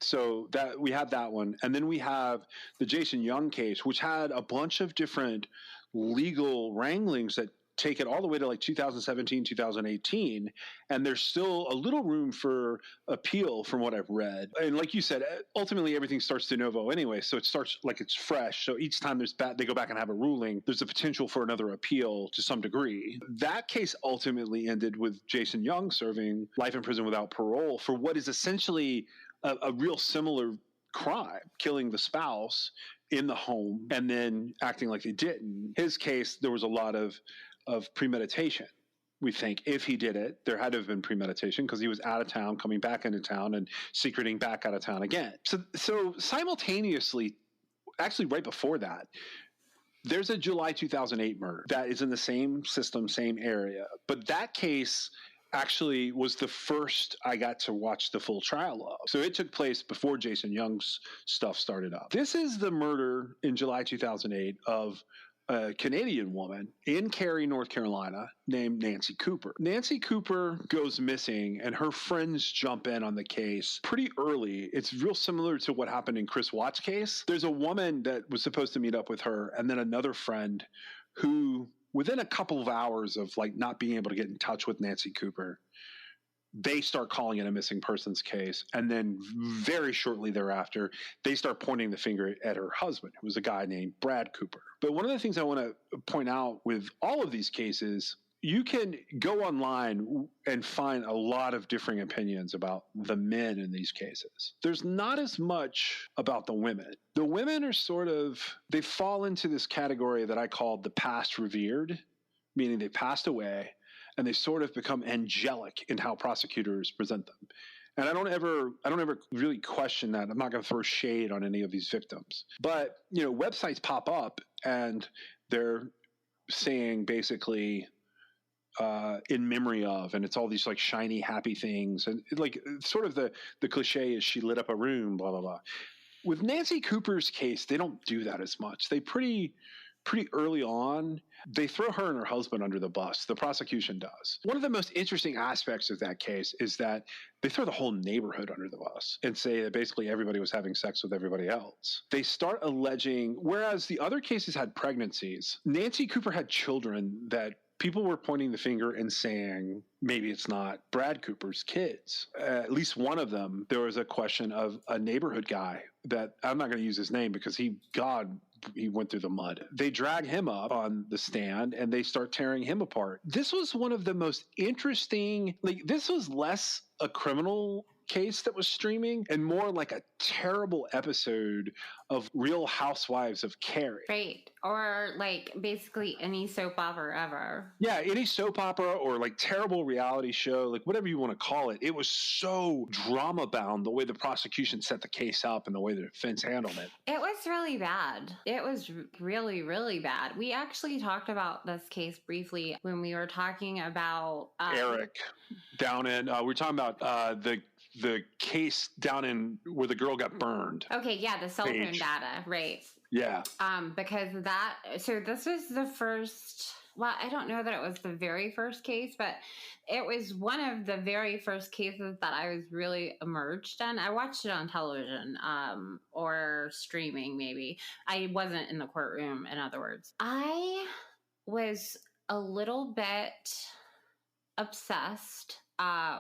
So that we have that one. And then we have the Jason Young case, which had a bunch of different legal wranglings that take it all the way to like 2017, 2018. And there's still a little room for appeal from what I've read. And like you said, ultimately everything starts de novo anyway. So it starts like it's fresh. So each time they go back and have a ruling, there's a potential for another appeal to some degree. That case ultimately ended with Jason Young serving life in prison without parole for what is essentially a real similar crime, killing the spouse in the home and then acting like they didn't. His case, there was a lot of premeditation. We think if he did it, there had to have been premeditation because he was out of town, coming back into town and secreting back out of town again. So simultaneously, actually right before that, there's a July 2008 murder that is in the same system, same area. But that case actually was the first I got to watch the full trial of. So it took place before Jason Young's stuff started up. This is the murder in July 2008 of a Canadian woman in Cary, North Carolina, named Nancy Cooper. Nancy Cooper goes missing, and her friends jump in on the case pretty early. It's real similar to what happened in Chris Watt's case. There's a woman that was supposed to meet up with her, and then another friend who, within a couple of hours of like not being able to get in touch with Nancy Cooper, they start calling it a missing persons case. And then very shortly thereafter, they start pointing the finger at her husband, who was a guy named Brad Cooper. But one of the things I want to point out with all of these cases, you can go online and find a lot of differing opinions about the men in these cases. There's not as much about the women. The women are they fall into this category that I call the past revered, meaning they passed away and they sort of become angelic in how prosecutors present them. And I don't ever really question that. I'm not going to throw shade on any of these victims. But, websites pop up and they're saying basically, in memory of, and it's all these like shiny, happy things, and like sort of the cliche is she lit up a room, blah blah blah. With Nancy Cooper's case, they don't do that as much. They pretty early on, they throw her and her husband under the bus. The prosecution does. One of the most interesting aspects of that case is that they throw the whole neighborhood under the bus and say that basically everybody was having sex with everybody else. They start alleging, whereas the other cases had pregnancies, Nancy Cooper had children that people were pointing the finger and saying, maybe it's not Brad Cooper's kids. At least one of them, there was a question of a neighborhood guy that I'm not going to use his name because he went through the mud. They drag him up on the stand and they start tearing him apart. This was one of the most interesting, this was less a criminal case that was streaming and more like a terrible episode of Real Housewives of Cary. Right. Or like basically any soap opera ever. Yeah, any soap opera or like terrible reality show, like whatever you want to call it. It was so drama bound the way the prosecution set the case up and the way the defense handled it. It was really bad. It was really, really bad. We actually talked about this case briefly when we were talking about Eric down in, we were talking about the case down in where the girl got burned. Okay, yeah, the cell phone data, right. Yeah. Because so this was the first, well, I don't know that it was the very first case, but it was one of the very first cases that I was really immersed in. I watched it on television or streaming maybe. I wasn't in the courtroom, in other words. I was a little bit obsessed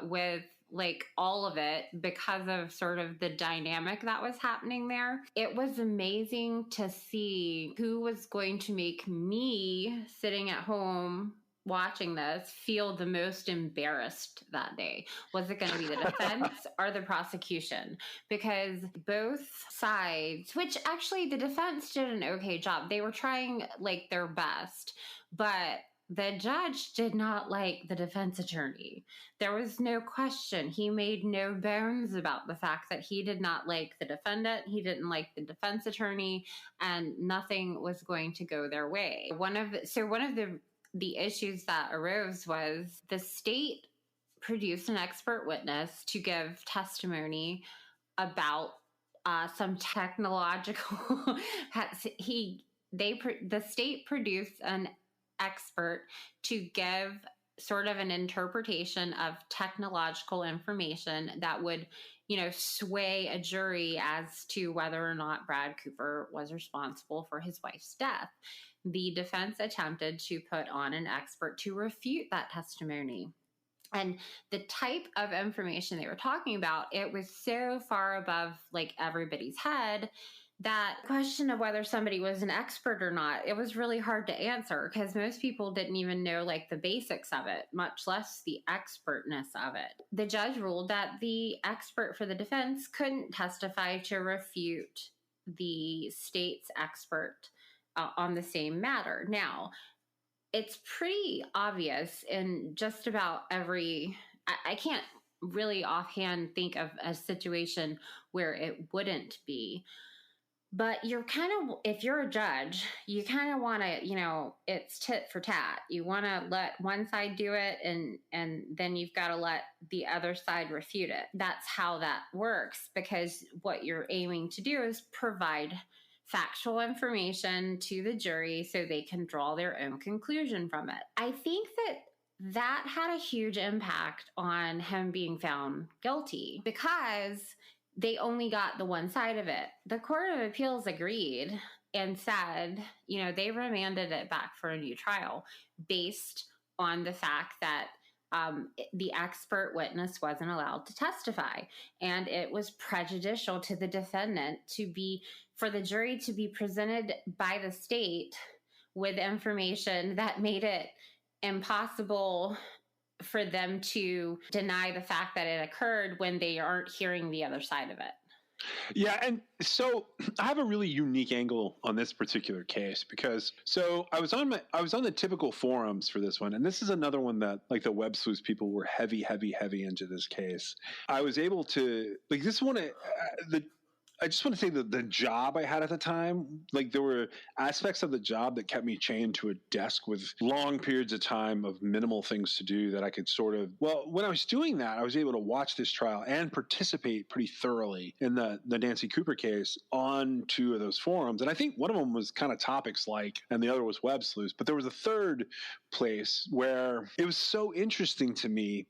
with like all of it because of sort of the dynamic that was happening there. It was amazing to see who was going to make me sitting at home watching this feel the most embarrassed that day. Was it going to be the defense or the prosecution? Because both sides, which actually the defense did an okay job. They were trying like their best, but the judge did not like the defense attorney. There was no question. He made no bones about the fact that he did not like the defendant. He didn't like the defense attorney, and nothing was going to go their way. One of the issues that arose was the state produced an expert witness to give testimony about some technological. The state produced an expert to give sort of an interpretation of technological information that would, sway a jury as to whether or not Brad Cooper was responsible for his wife's death. The defense attempted to put on an expert to refute that testimony. And the type of information they were talking about, it was so far above like everybody's head that question of whether somebody was an expert or not, it was really hard to answer because most people didn't even know like the basics of it, much less the expertness of it. The judge ruled that the expert for the defense couldn't testify to refute the state's expert on the same matter. Now, it's pretty obvious in just about every, I can't really offhand think of a situation where it wouldn't be. But if you're a judge, you kind of want to, it's tit for tat. You want to let one side do it and then you've got to let the other side refute it. That's how that works because what you're aiming to do is provide factual information to the jury so they can draw their own conclusion from it. I think that had a huge impact on him being found guilty because they only got the one side of it. The Court of Appeals agreed and said, they remanded it back for a new trial based on the fact that the expert witness wasn't allowed to testify. And it was prejudicial to the defendant for the jury to be presented by the state with information that made it impossible for them to deny the fact that it occurred when they aren't hearing the other side of it. Yeah, and so I have a really unique angle on this particular case because I was on the typical forums for this one, and this is another one that like the web sleuths people were heavy into this case. I was able to this one. I just want to say that the job I had at the time, like there were aspects of the job that kept me chained to a desk with long periods of time of minimal things to do that I could sort of, well, when I was doing that, I was able to watch this trial and participate pretty thoroughly in the Nancy Cooper case on 2 of those forums. And I think one of them was kind of topics like, and the other was web sleuths, but there was a third place where it was so interesting to me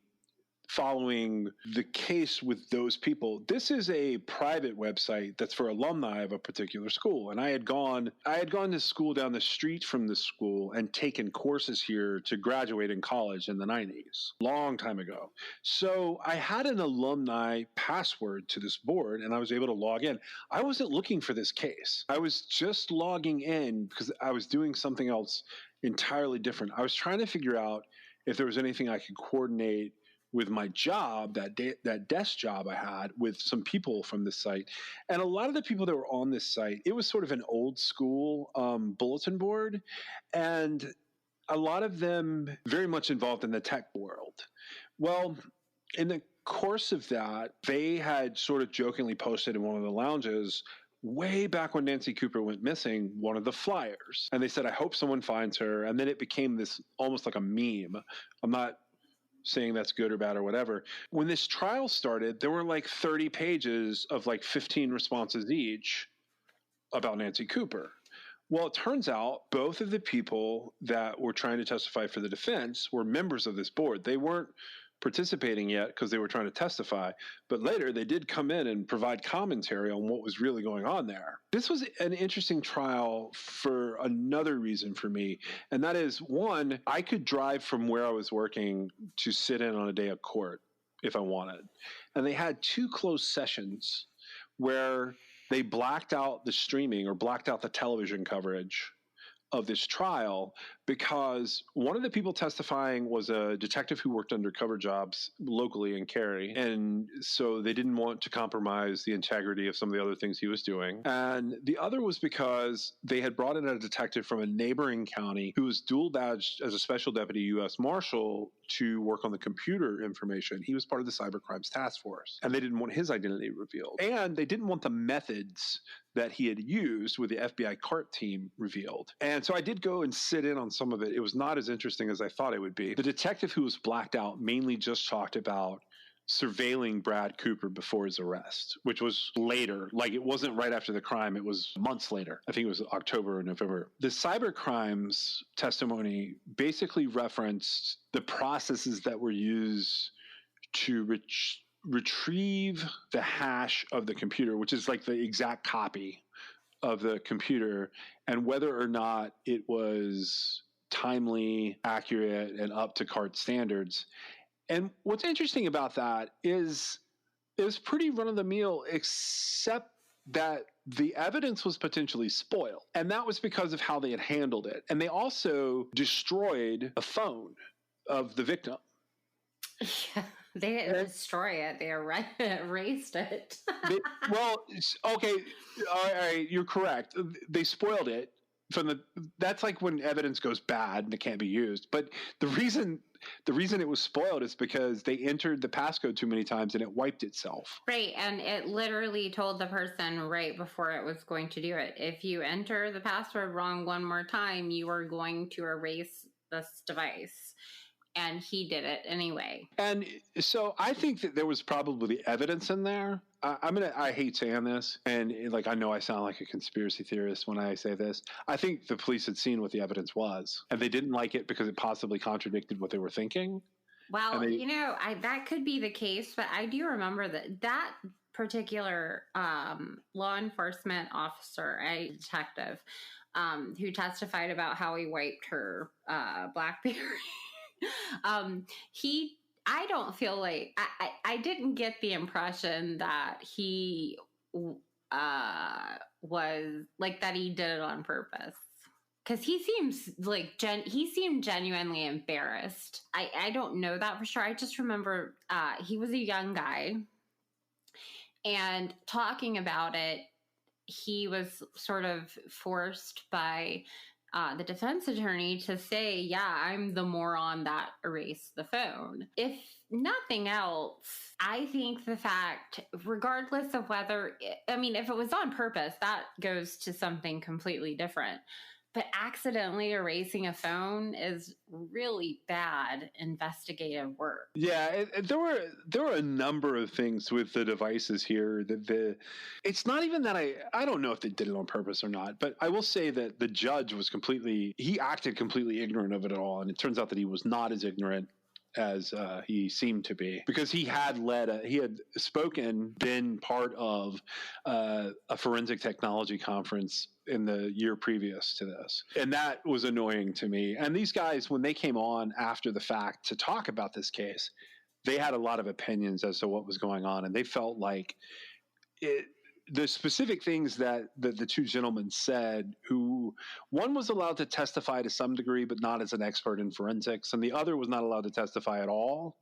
following the case with those people. This is a private website that's for alumni of a particular school. And I had gone to school down the street from this school and taken courses here to graduate in college in the 90s, long time ago. So I had an alumni password to this board and I was able to log in. I wasn't looking for this case. I was just logging in because I was doing something else entirely different. I was trying to figure out if there was anything I could coordinate with my job, that desk job I had with some people from this site. And a lot of the people that were on this site, it was sort of an old school bulletin board. And a lot of them very much involved in the tech world. Well, in the course of that, they had sort of jokingly posted in one of the lounges way back when Nancy Cooper went missing, one of the flyers. And they said, I hope someone finds her. And then it became this almost like a meme. I'm not saying that's good or bad or whatever. When this trial started, there were like 30 pages of like 15 responses each about Nancy Cooper. Well, it turns out both of the people that were trying to testify for the defense were members of this board. They weren't participating yet because they were trying to testify, but later they did come in and provide commentary on what was really going on there. This was an interesting trial for another reason for me, and that is, one, I could drive from where I was working to sit in on a day of court if I wanted. And they had 2 closed sessions where they blacked out the streaming or blacked out the television coverage of this trial because one of the people testifying was a detective who worked undercover jobs locally in Cary. And so they didn't want to compromise the integrity of some of the other things he was doing. And the other was because they had brought in a detective from a neighboring county who was dual badged as a special deputy U.S. Marshal to work on the computer information. He was part of the cyber crimes task force, and they didn't want his identity revealed. And they didn't want the methods that he had used with the FBI CART team revealed. And so I did go and sit in on some of it. It was not as interesting as I thought it would be. The detective who was blacked out mainly just talked about surveilling Brad Cooper before his arrest, which was later. Like, it wasn't right after the crime. It was months later. I think it was October or November. The cyber crimes testimony basically referenced the processes that were used to retrieve the hash of the computer, which is like the exact copy of the computer, and whether or not it was timely, accurate, and up to CART standards. And what's interesting about that is it was pretty run-of-the-mill, except that the evidence was potentially spoiled. And that was because of how they had handled it. And they also destroyed a phone of the victim. Yeah, they didn't destroy it. They erased it. Okay, all right, you're correct. They spoiled it. That's like when evidence goes bad and it can't be used. But the reason it was spoiled is because they entered the passcode too many times and it wiped itself. Right, and it literally told the person right before it was going to do it, if you enter the password wrong one more time, you are going to erase this device. And he did it anyway. And so I think that there was probably evidence in there. I hate saying this, and like I know I sound like a conspiracy theorist when I say this. I think the police had seen what the evidence was, and they didn't like it because it possibly contradicted what they were thinking. Well, that could be the case, but I do remember that particular law enforcement officer, a detective, who testified about how he wiped her BlackBerry. I don't feel like I didn't get the impression that he was like that he did it on purpose, because he seems like he seemed genuinely embarrassed. I don't know that for sure. I just remember he was a young guy, and talking about it, he was sort of forced by the defense attorney to say, yeah, I'm the moron that erased the phone. If nothing else, I think the fact, regardless of whether, if it was on purpose, that goes to something completely different. But accidentally erasing a phone is really bad investigative work. Yeah, there were a number of things with the devices here that it's not even that I don't know if they did it on purpose or not, but I will say that the judge he acted completely ignorant of it all, and it turns out that he was not as ignorant as he seemed to be, because he had been part of a forensic technology conference in the year previous to this. And that was annoying to me. And these guys, when they came on after the fact to talk about this case, they had a lot of opinions as to what was going on. And they felt like the specific things that the two gentlemen said, who one was allowed to testify to some degree, but not as an expert in forensics, and the other was not allowed to testify at all.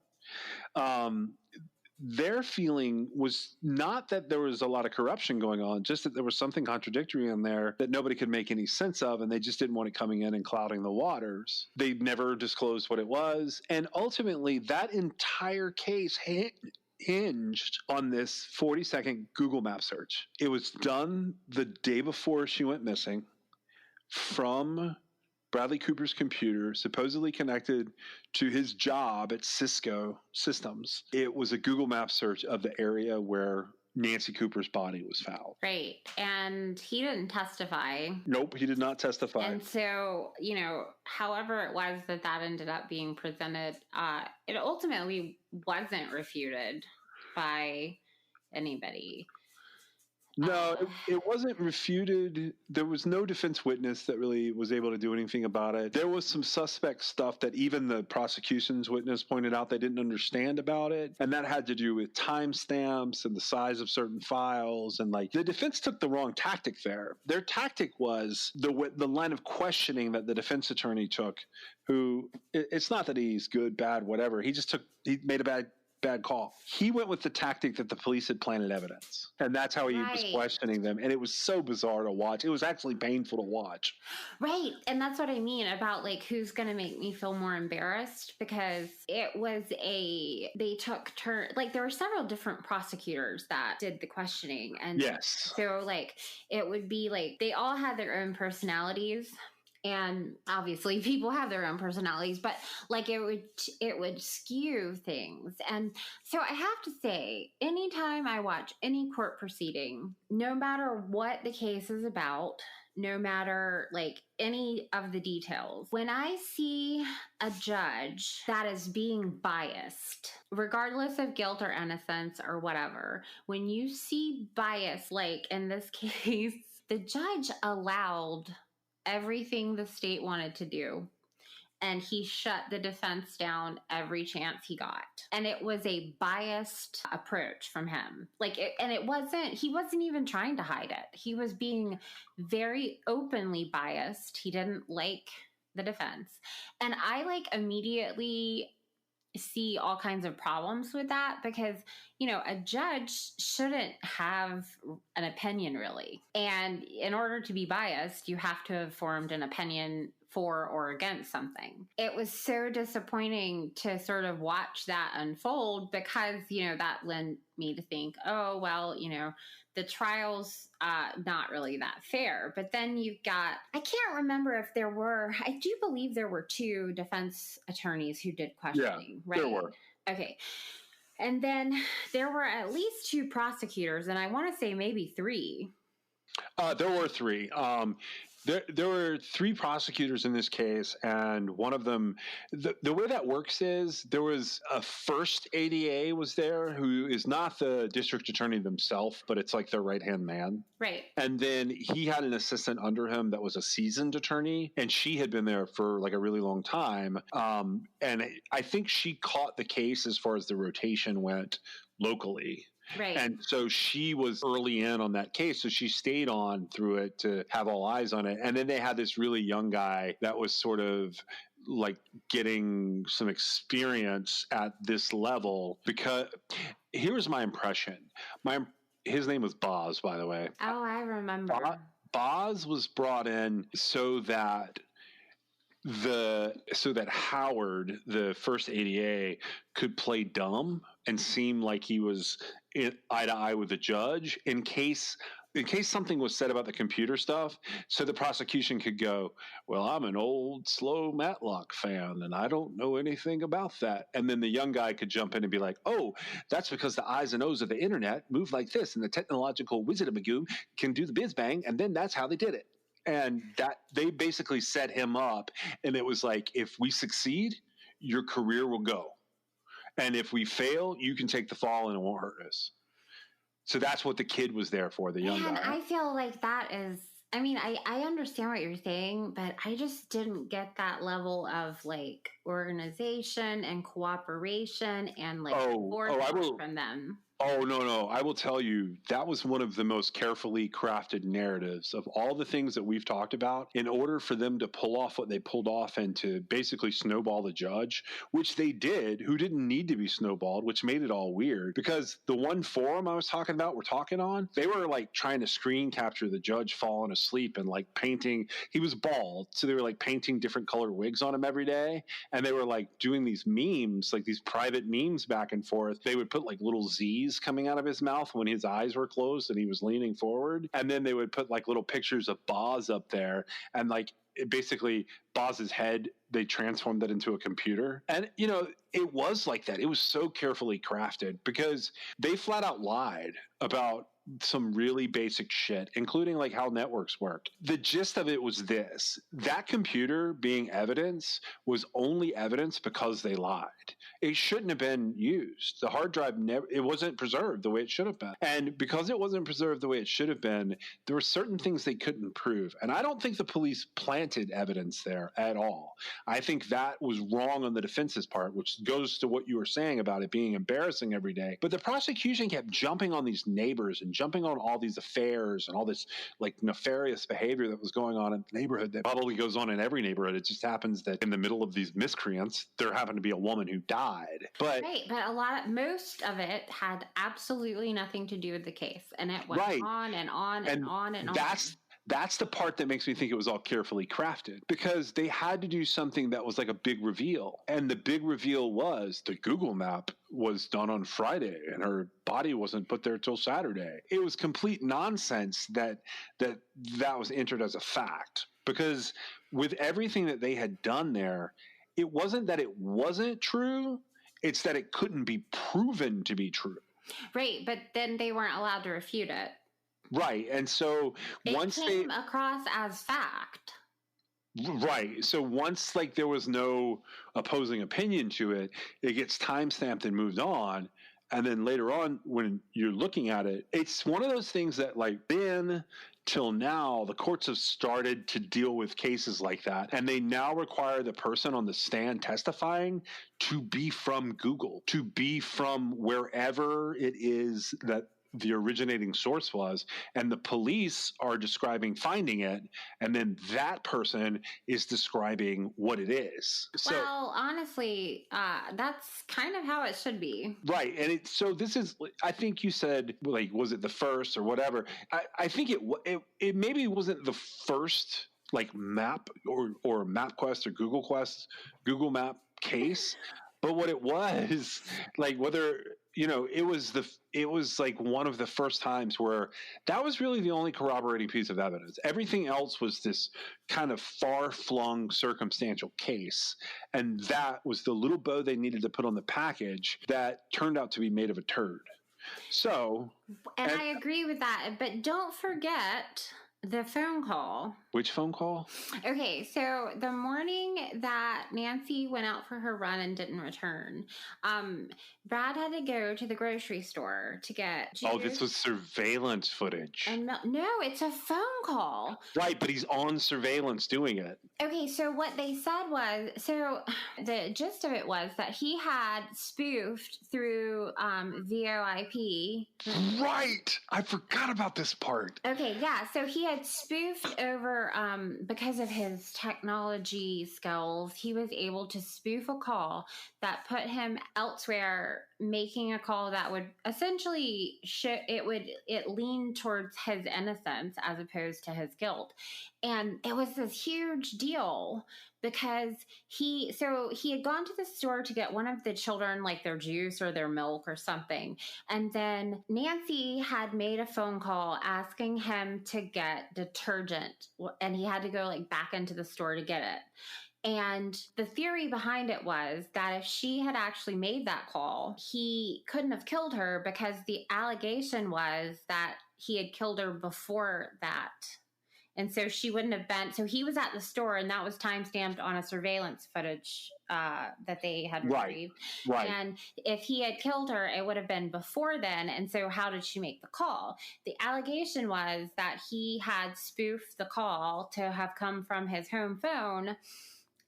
Their feeling was not that there was a lot of corruption going on, just that there was something contradictory in there that nobody could make any sense of, and they just didn't want it coming in and clouding the waters. They never disclosed what it was, and ultimately that entire case hinged on this 40-second Google Map search. It was done the day before she went missing from Bradley Cooper's computer, supposedly connected to his job at Cisco Systems. It was a Google Map search of the area where Nancy Cooper's body was found. Right. And he didn't testify. Nope, he did not testify. And so, however it was that ended up being presented, it ultimately wasn't refuted by anybody. No, it wasn't refuted. There was no defense witness that really was able to do anything about it. There was some suspect stuff that even the prosecution's witness pointed out they didn't understand about it. And that had to do with timestamps and the size of certain files. And the defense took the wrong tactic there. Their tactic was the line of questioning that the defense attorney took, who, it's not that he's good, bad, whatever. He made a bad call. He went with the tactic that the police had planted evidence. And that's how he was questioning them. And it was so bizarre to watch. It was actually painful to watch. Right. And that's what I mean about who's going to make me feel more embarrassed, because it was they took turn, there were several different prosecutors that did the questioning. And yes. So it would be they all had their own personalities. And obviously people have their own personalities, but it would skew things. And so I have to say, anytime I watch any court proceeding, no matter what the case is about, no matter any of the details, when I see a judge that is being biased, regardless of guilt or innocence or whatever, when you see bias, in this case, the judge allowed everything the state wanted to do, and he shut the defense down every chance he got. And it was a biased approach from him. He wasn't even trying to hide it. He was being very openly biased. He didn't like the defense. And I immediately see all kinds of problems with that, because a judge shouldn't have an opinion, really. And in order to be biased, you have to have formed an opinion for or against something. It was so disappointing to sort of watch that unfold, because that led me to think, oh well, the trial's not really that fair. But then you've got, I can't remember if there were, I do believe there were two defense attorneys who did questioning, right? There were. Okay. And then there were at least two prosecutors, and I want to say maybe three. There were three. There were three prosecutors in this case, and one of them, the way that works is there was a first ADA was there, who is not the district attorney themselves, but it's their right-hand man. Right. And then he had an assistant under him that was a seasoned attorney, and she had been there for a really long time. And I think she caught the case as far as the rotation went locally. Right. And so she was early in on that case. So she stayed on through it to have all eyes on it. And then they had this really young guy that was sort of getting some experience at this level, because here's my impression. His name was Boz, by the way. Oh, I remember. Boz was brought in so that Howard, the first ADA, could play dumb and seem like he was eye to eye with the judge in case something was said about the computer stuff, so the prosecution could go, well, I'm an old, slow Matlock fan, and I don't know anything about that. And then the young guy could jump in and be like, oh, that's because the I's and O's of the internet move like this, and the technological wizard-a-magoo can do the biz-bang, and then that's how they did it. And that they basically set him up, and it was like, if we succeed, your career will go. And if we fail, you can take the fall and it won't hurt us. So that's what the kid was there for, the young guy. I feel like that is, I mean, I understand what you're saying, but I just didn't get that level of like organization and cooperation and like forethought from them. Oh, no. I will tell you, that was one of the most carefully crafted narratives of all the things that we've talked about in order for them to pull off what they pulled off and to basically snowball the judge, which they did, who didn't need to be snowballed, which made it all weird. Because the one forum I was talking about, we're talking on, they were like trying to screen capture the judge falling asleep and like painting. He was bald, so they were like painting different colored wigs on him every day. And they were like doing these memes, like these private memes back and forth. They would put like little Z's coming out of his mouth when his eyes were closed and he was leaning forward. And then they would put like little pictures of Boz up there, and like basically Boz's head, they transformed that into a computer. And, you know, it was like that. It was so carefully crafted because they flat out lied about some really basic shit, including like how networks work. The gist of it was this: that computer being evidence was only evidence because they lied. It shouldn't have been used. The hard drive it wasn't preserved the way it should have been. And because it wasn't preserved the way it should have been, there were certain things they couldn't prove. And I don't think the police planted evidence there at all. I think that was wrong on the defense's part, which goes to what you were saying about it being embarrassing every day. But the prosecution kept jumping on these neighbors and jumping on all these affairs and all this like nefarious behavior that was going on in the neighborhood that probably goes on in every neighborhood. It just happens that in the middle of these miscreants, there happened to be a woman who died. But most of it had absolutely nothing to do with the case, and it went on and on and on and on. That's the part that makes me think it was all carefully crafted, because they had to do something that was like a big reveal. And the big reveal was the Google map was done on Friday and her body wasn't put there till Saturday. It was complete nonsense that was entered as a fact, because with everything that they had done there, it wasn't that it wasn't true, it's that it couldn't be proven to be true. Right, but then they weren't allowed to refute it. Right, and so once it came across as fact. Right, so once like there was no opposing opinion to it, it gets time-stamped and moved on. And then later on, when you're looking at it, it's one of those things that like then till now, the courts have started to deal with cases like that. And they now require the person on the stand testifying to be from Google, to be from wherever it is that the originating source was, and the police are describing finding it, and then that person is describing what it is. So, well, honestly, that's kind of how it should be. Right, and so this is, I think you said, like, was it the first or whatever? I think it maybe wasn't the first, like, map or MapQuest or Google Map case, but what it was, like, whether... You know, it was like one of the first times where that was really the only corroborating piece of evidence. Everything else was this kind of far-flung circumstantial case. And that was the little bow they needed to put on the package that turned out to be made of a turd. So... And I agree with that. But don't forget the phone call. Which phone call? Okay, so the morning that Nancy went out for her run and didn't return, Brad had to go to the grocery store to get juice. Oh, this was surveillance footage. And no, it's a phone call. Right, but he's on surveillance doing it. Okay, so what they said was, so the gist of it was that he had spoofed through VoIP. Right! I forgot about this part. Okay, yeah, so he had spoofed over because of his technology skills, he was able to spoof a call that put him elsewhere, making a call that would essentially it leaned towards his innocence as opposed to his guilt. And it was this huge deal because he had gone to the store to get one of the children, like their juice or their milk or something. And then Nancy had made a phone call asking him to get detergent, and he had to go like back into the store to get it. And the theory behind it was that if she had actually made that call, he couldn't have killed her because the allegation was that he had killed her before that. And so she wouldn't have been. So he was at the store, and that was timestamped on a surveillance footage that they had retrieved. Right. And if he had killed her, it would have been before then. And so how did she make the call? The allegation was that he had spoofed the call to have come from his home phone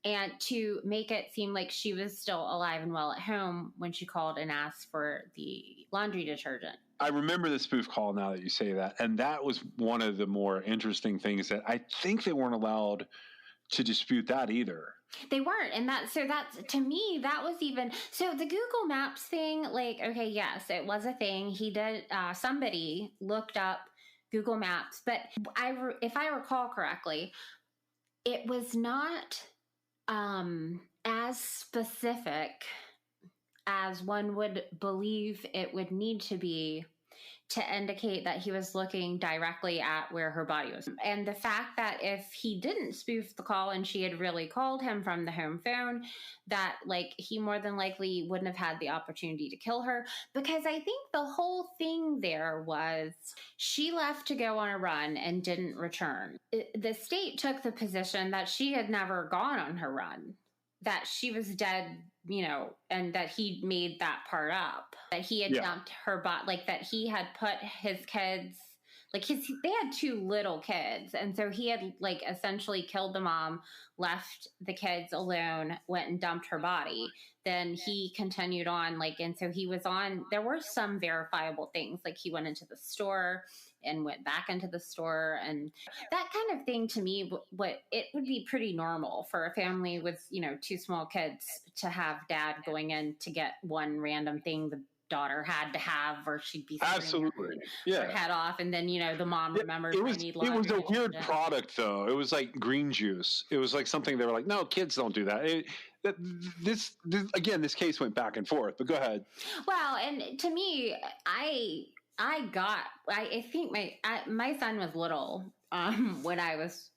and to make it seem like she was still alive and well at home when she called and asked for the laundry detergent. I remember the spoof call now that you say that. And that was one of the more interesting things that I think they weren't allowed to dispute that either. They weren't. And that's to me, that was even, so the Google Maps thing, like, okay, yes, it was a thing. He did, somebody looked up Google Maps, but if I recall correctly, it was not as specific as one would believe it would need to be to indicate that he was looking directly at where her body was. And the fact that if he didn't spoof the call and she had really called him from the home phone, that like he more than likely wouldn't have had the opportunity to kill her, because I think the whole thing there was she left to go on a run and didn't return. The state took the position that she had never gone on her run, that she was dead, and that he made that part up, that he had dumped her body, like that he had put his kids, they had 2 little kids. And so he had like essentially killed the mom, left the kids alone, went and dumped her body. Then he continued on, and so he was on, there were some verifiable things, like he went into the store and went back into the store, and that kind of thing to me, it would be pretty normal for a family with, 2 small kids to have dad going in to get one random thing the daughter had to have, or she'd be absolutely her head off, and then the mom remembers. It was a weird product though. It was like green juice. It was like something they were like, no, kids don't do that. This this case went back and forth. But go ahead. Well, and to me, I think my son was little when I was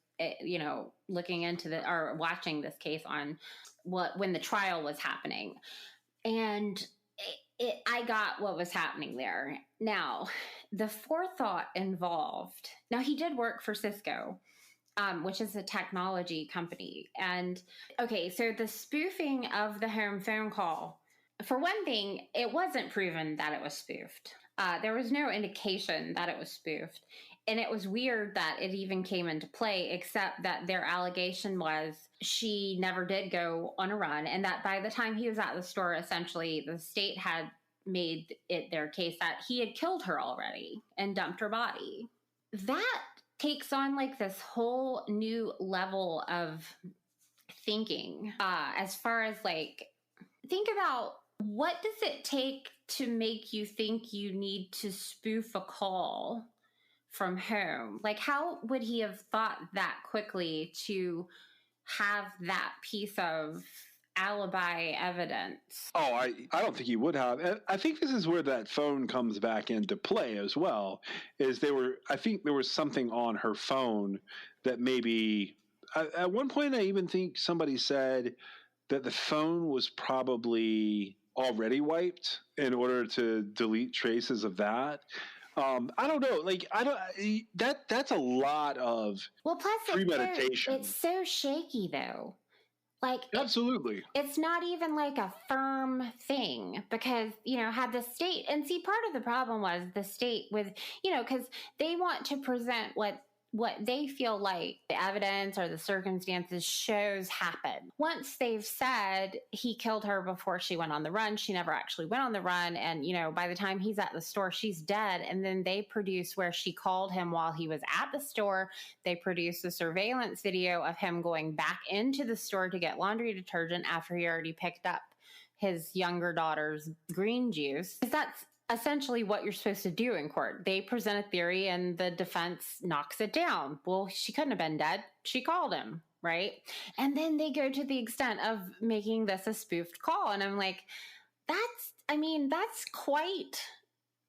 looking into or watching this case on when the trial was happening, and I got what was happening there. Now, the forethought involved. Now, he did work for Cisco, which is a technology company. And okay, so the spoofing of the home phone call, for one thing, it wasn't proven that it was spoofed. There was no indication that it was spoofed. And it was weird that it even came into play, except that their allegation was she never did go on a run, and that by the time he was at the store, essentially the state had made it their case that he had killed her already and dumped her body. That takes on this whole new level of thinking, as far as think about, what does it take to make you think you need to spoof a call from home? How would he have thought that quickly to have that piece of alibi evidence? Oh, I don't think he would have. I think this is where that phone comes back into play as well. I think there was something on her phone that maybe at one point I even think somebody said that the phone was probably already wiped in order to delete traces of that. I don't know. That's a lot of premeditation. It's so shaky though. Absolutely. It's not even a firm thing, because, had the state, and see, part of the problem was the state with, because they want to present what what they feel like the evidence or the circumstances shows happened. Once they've said he killed her before she went on the run, she never actually went on the run. And, by the time he's at the store, she's dead. And then they produce where she called him while he was at the store. They produce a surveillance video of him going back into the store to get laundry detergent after he already picked up his younger daughter's green juice. That's essentially what you're supposed to do in court. They present a theory and the defense knocks it down. Well, she couldn't have been dead. She called him, right? And then they go to the extent of making this a spoofed call. And I'm like, that's quite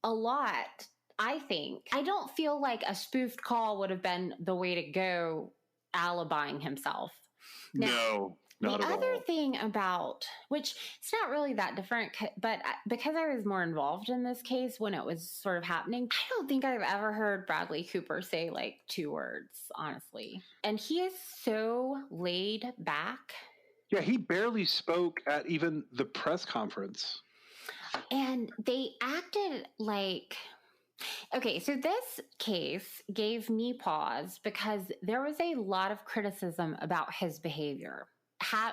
a lot, I think. I don't feel like a spoofed call would have been the way to go alibying himself. Now, Not the at other all. thing about, which it's not really that different, but because I was more involved in this case when it was sort of happening, I don't think I've ever heard Bradley Cooper say like 2 words, honestly. And he is so laid back. Yeah, he barely spoke at even the press conference. And they acted like... Okay, so this case gave me pause because there was a lot of criticism about his behavior.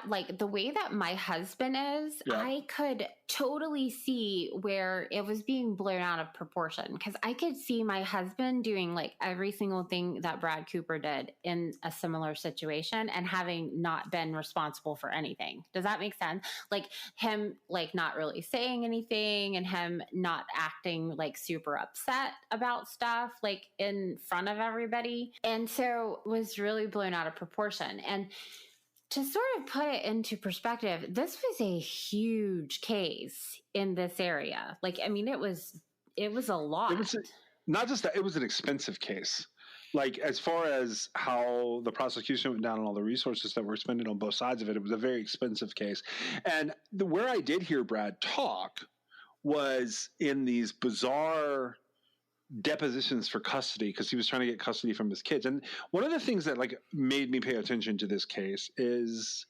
Like the way that my husband is, yeah. I could totally see where it was being blown out of proportion because I could see my husband doing like every single thing that Brad Cooper did in a similar situation and having not been responsible for anything. Does that make sense? Like him like not really saying anything and him not acting like super upset about stuff like in front of everybody. And so it was really blown out of proportion. And to sort of put it into perspective, this was a huge case in this area. Like, I mean, it was a lot. It was not just that, it was an expensive case. Like, as far as how the prosecution went down and all the resources that were spending on both sides of it, it was a very expensive case. And where I did hear Brad talk was in these bizarre depositions for custody because he was trying to get custody from his kids. And one of the things that like made me pay attention to this case is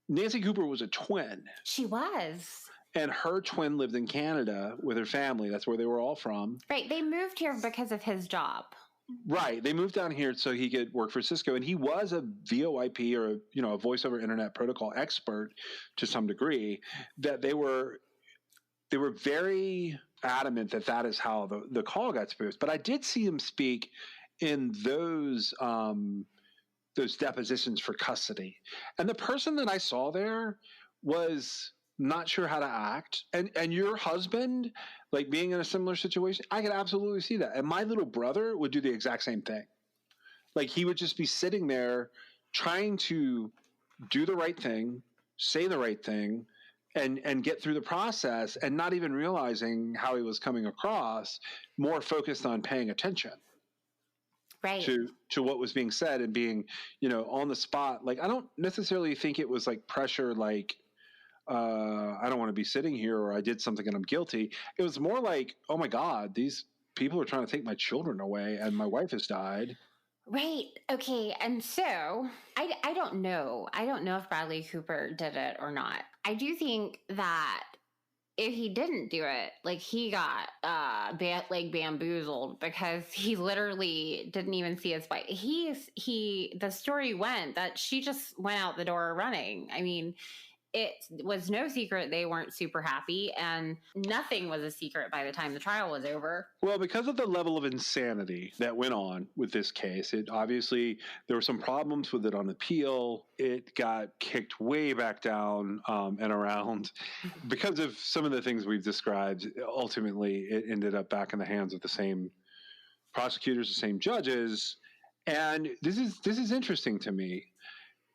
Nancy Cooper was a twin. She was. And her twin lived in Canada with her family. That's where they were all from. Right. They moved here because of his job. Right. They moved down here so he could work for Cisco. And he was a VoIP or, a voice over internet protocol expert to some degree. That they were very adamant that is how the call got spoofed. But I did see him speak in those depositions for custody. And the person that I saw there was not sure how to act. And your husband, like being in a similar situation, I could absolutely see that. And my little brother would do the exact same thing. Like he would just be sitting there trying to do the right thing, say the right thing, and get through the process and not even realizing how he was coming across, more focused on paying attention right to what was being said and being, on the spot. Like, I don't necessarily think it was like pressure, like, I don't want to be sitting here or I did something and I'm guilty. It was more like, oh my God, these people are trying to take my children away and my wife has died. Right. Okay. And so I don't know. I don't know if Bradley Cooper did it or not. I do think that if he didn't do it, like he got bamboozled because he literally didn't even see his wife. The story went that she just went out the door running. I mean, it was no secret they weren't super happy, and nothing was a secret by the time the trial was over. Well, because of the level of insanity that went on with this case, it obviously there were some problems with it on appeal. It got kicked way back down and around because of some of the things we've described. Ultimately, it ended up back in the hands of the same prosecutors, the same judges, and this is interesting to me.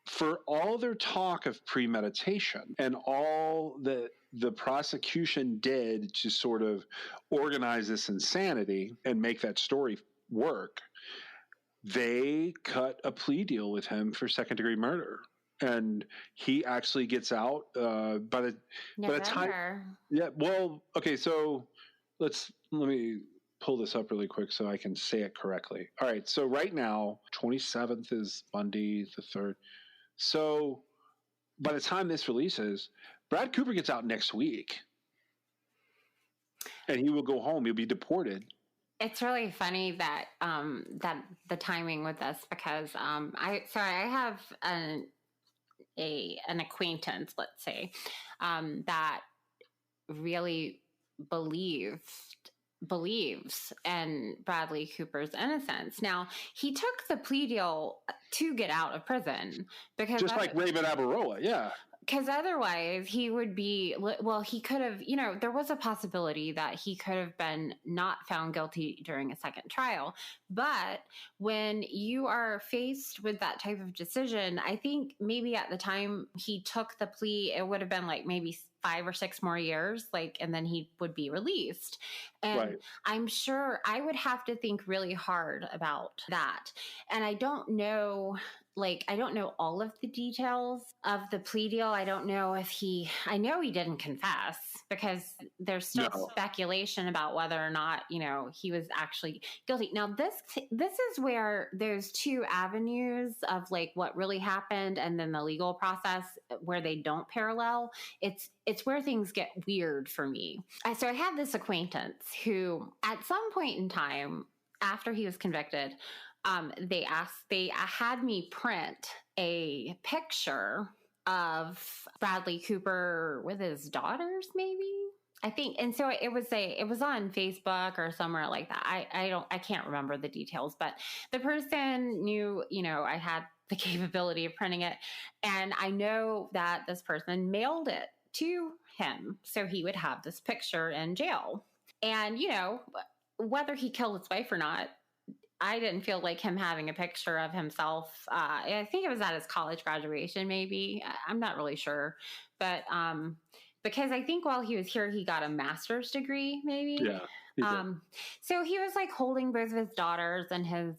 For all their talk of premeditation and all the prosecution did to sort of organize this insanity and make that story work, they cut a plea deal with him for second-degree murder. And he actually gets out by the time. Yeah. Well, okay. So let me pull this up really quick so I can say it correctly. All right. So right now, 27th is Monday, the 3rd. So by the time this releases, Brad Cooper gets out next week and he will go home. He'll be deported. It's really funny that that the timing with this, because I have an acquaintance, let's say, that really believes in Bradley Cooper's innocence. Now, he took the plea deal to get out of prison, because just like Raven Abaroa, yeah. Because otherwise he would be, well, he could have, there was a possibility that he could have been not found guilty during a second trial. But when you are faced with that type of decision, I think maybe at the time he took the plea, it would have been like maybe 5 or 6 more years, and then he would be released. And right. I'm sure I would have to think really hard about that. And I don't know, I don't know all of the details of the plea deal. I don't know if I know he didn't confess, because there's still speculation about whether or not, he was actually guilty. Now, this is where there's 2 avenues of what really happened and then the legal process where they don't parallel. It's where things get weird for me. So I have this acquaintance who at some point in time after he was convicted, they had me print a picture of Bradley Cooper with his daughters, maybe, I think. And so it was on Facebook or somewhere like that. I can't remember the details, but the person knew, I had the capability of printing it. And I know that this person mailed it to him so he would have this picture in jail. And, whether he killed his wife or not, I didn't feel like him having a picture of himself. I think it was at his college graduation, maybe. I'm not really sure. But because I think while he was here, he got a master's degree, maybe. Yeah. So he was holding both of his daughters and his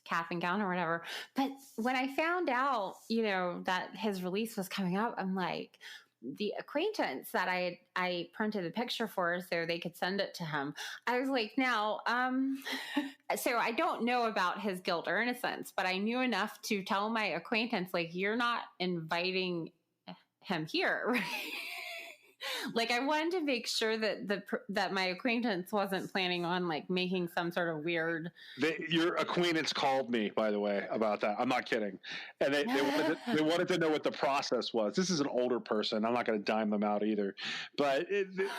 cap and gown or whatever. But when I found out, that his release was coming up, I'm like, the acquaintance that I printed a picture for so they could send it to him, I was like, now, so I don't know about his guilt or innocence, but I knew enough to tell my acquaintance, you're not inviting him here, right? I wanted to make sure that my acquaintance wasn't planning on making some sort of weird. Your acquaintance called me, by the way, about that. I'm not kidding, and they wanted to know what the process was. This is an older person. I'm not going to dime them out either, but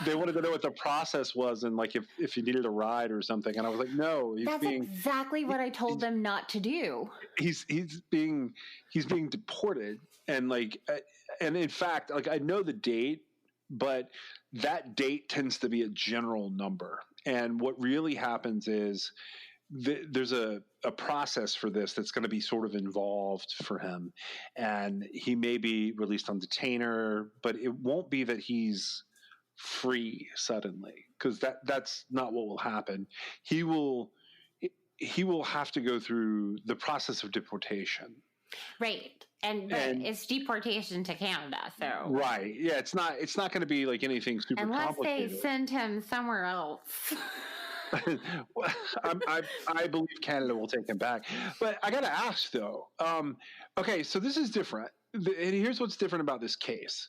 they wanted to know what the process was and if you needed a ride or something. And I was like, no, that's exactly what I told them not to do. He's being deported, and and in fact, I know the date. But that date tends to be a general number. And what really happens is there's a process for this that's going to be sort of involved for him. And he may be released on detainer, but it won't be that he's free suddenly, because that's not what will happen. He will have to go through the process of deportation. Right. And it's deportation to Canada, so right, yeah, it's not going to be anything super complicated. Unless they send him somewhere else. I believe Canada will take him back, but I got to ask though. Okay, so this is different, and here's what's different about this case.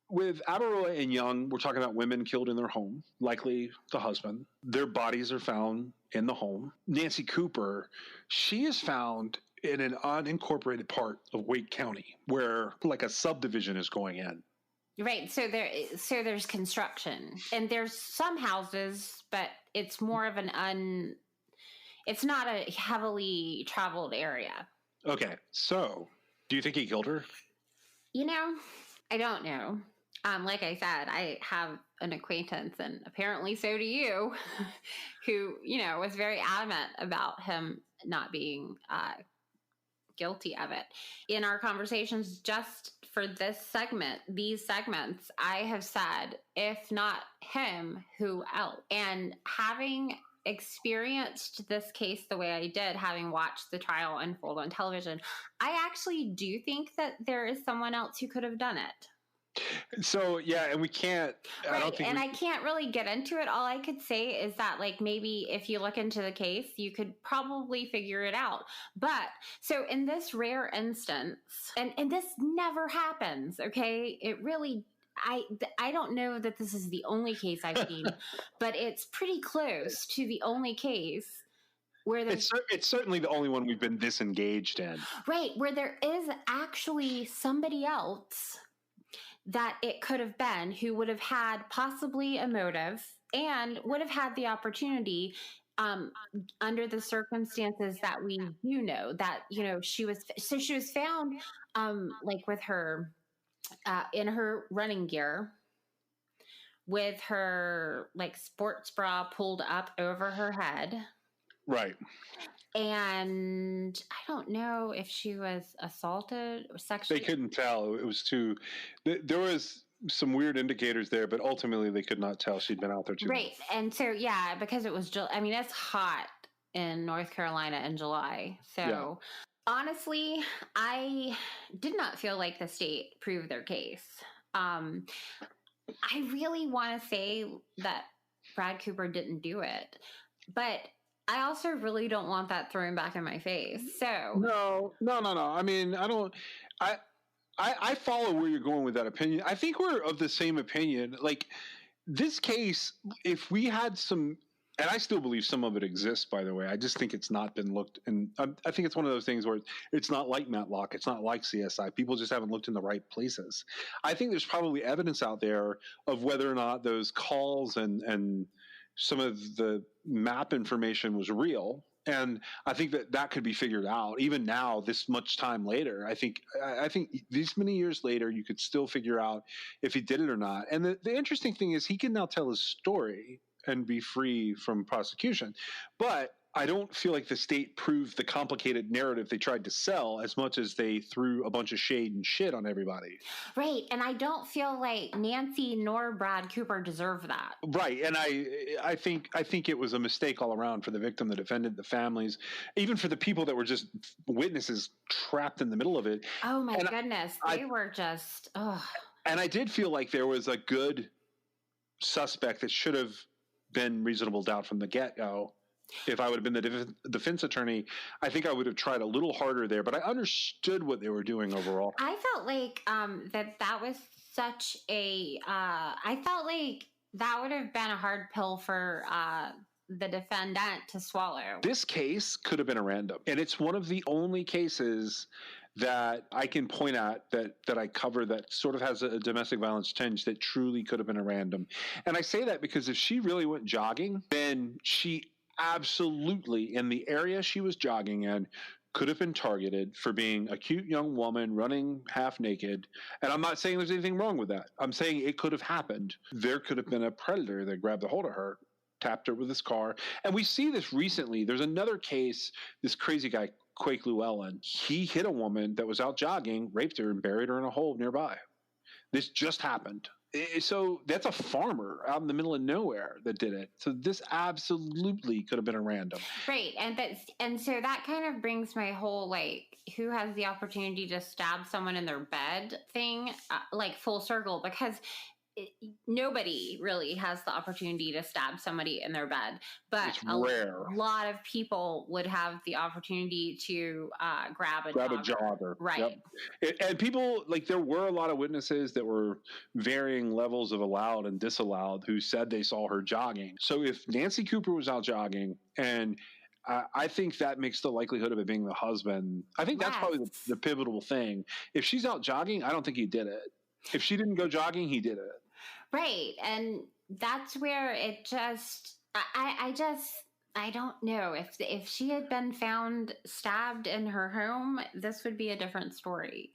With Abaroa and Young, we're talking about women killed in their home, likely the husband. Their bodies are found in the home. Nancy Cooper, she is found in an unincorporated part of Wake County where a subdivision is going in. Right. So there's construction and there's some houses, but it's more of it's not a heavily traveled area. Okay. So do you think he killed her? I don't know. Like I said, I have an acquaintance, and apparently so do you, who, was very adamant about him not being guilty of it. In our conversations just for these segments, I have said, if not him, who else? And having experienced this case the way I did, having watched the trial unfold on television, I actually do think that there is someone else who could have done it. So, yeah, and we can't... Right, I can't really get into it. All I could say is that, maybe if you look into the case, you could probably figure it out. But, so in this rare instance, and this never happens, okay? It really I don't know that this is the only case I've seen, but it's pretty close to the only case where there's... It's certainly the only one we've been disengaged in. Right, where there is actually somebody else that it could have been who would have had possibly a motive and would have had the opportunity under the circumstances that we do know that, she was found like with her in her running gear with her like sports bra pulled up over her head. Right. And I don't know if she was assaulted or sexually. They couldn't tell. It was there was some weird indicators there, but ultimately they could not tell she'd been out there too long. Right. And so, because it was, it's hot in North Carolina in July. So honestly, I did not feel like the state proved their case. I really want to say that Brad Cooper didn't do it, but I also really don't want that thrown back in my face. So no. I mean, I follow where you're going with that opinion. I think we're of the same opinion. Like this case, if we had some, and I still believe some of it exists, by the way, I just think it's not been looked. And I think it's one of those things where it's not like Matlock. It's not like CSI. People just haven't looked in the right places. I think there's probably evidence out there of whether or not those calls and some of the map information was real. And I think that could be figured out even now, this much time later. I think these many years later, you could still figure out if he did it or not. And the interesting thing is he can now tell his story and be free from prosecution. But I don't feel like the state proved the complicated narrative they tried to sell as much as they threw a bunch of shade and shit on everybody. Right. And I don't feel like Nancy nor Brad Cooper deserve that. Right. And I think it was a mistake all around for the victim, the defendant, the families, even for the people that were just witnesses trapped in the middle of it. Oh my goodness. They were just, And I did feel like there was a good suspect that should have been reasonable doubt from the get-go. If I would have been the defense attorney, I think I would have tried a little harder there, but I understood what they were doing overall. I felt like that was such a I felt like that would have been a hard pill for the defendant to swallow. This case could have been a random, and it's one of the only cases that I can point at that I cover that sort of has a domestic violence tinge that truly could have been a random. And I say that because if she really went jogging, then she absolutely, in the area she was jogging in, could have been targeted for being a cute young woman running half naked. And I'm not saying there's anything wrong with that. I'm saying it could have happened. There could have been a predator that grabbed a hold of her, tapped her with his car. And we see this recently. There's another case, this crazy guy, Quake Llewellyn. He hit a woman that was out jogging, raped her, and buried her in a hole nearby. This just happened. So that's a farmer out in the middle of nowhere that did it. So this absolutely could have been a random. Right. And so that kind of brings my whole, like, who has the opportunity to stab someone in their bed thing, like full circle, because nobody really has the opportunity to stab somebody in their bed, but a lot of people would have the opportunity to grab a jogger. Right. Yep. And people, like, there were a lot of witnesses that were varying levels of allowed and disallowed who said they saw her jogging. So if Nancy Cooper was out jogging, and I think that makes the likelihood of it being the husband, I think that's probably the pivotal thing. If she's out jogging, I don't think he did it. If she didn't go jogging, he did it. Right. And that's where it just, I don't know. If she had been found stabbed in her home, this would be a different story.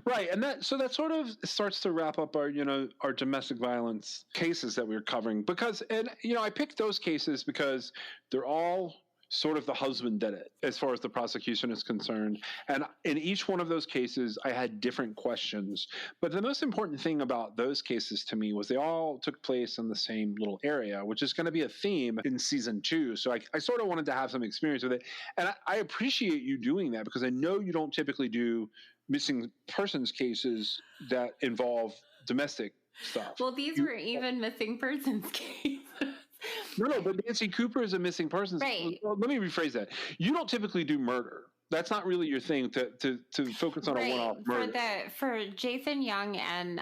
Right. And that sort of starts to wrap up our domestic violence cases that we were covering, because, I picked those cases because they're all sort of the husband did it as far as the prosecution is concerned. And in each one of those cases, I had different questions. But the most important thing about those cases to me was they all took place in the same little area, which is going to be a theme in season 2. So I sort of wanted to have some experience with it. And I appreciate you doing that, because I know you don't typically do missing persons cases that involve domestic stuff. Well, these were even missing persons cases. No, but Nancy Cooper is a missing person. Right. Well, let me rephrase that. You don't typically do murder. That's not really your thing to focus on a one-off murder. For Jason Young and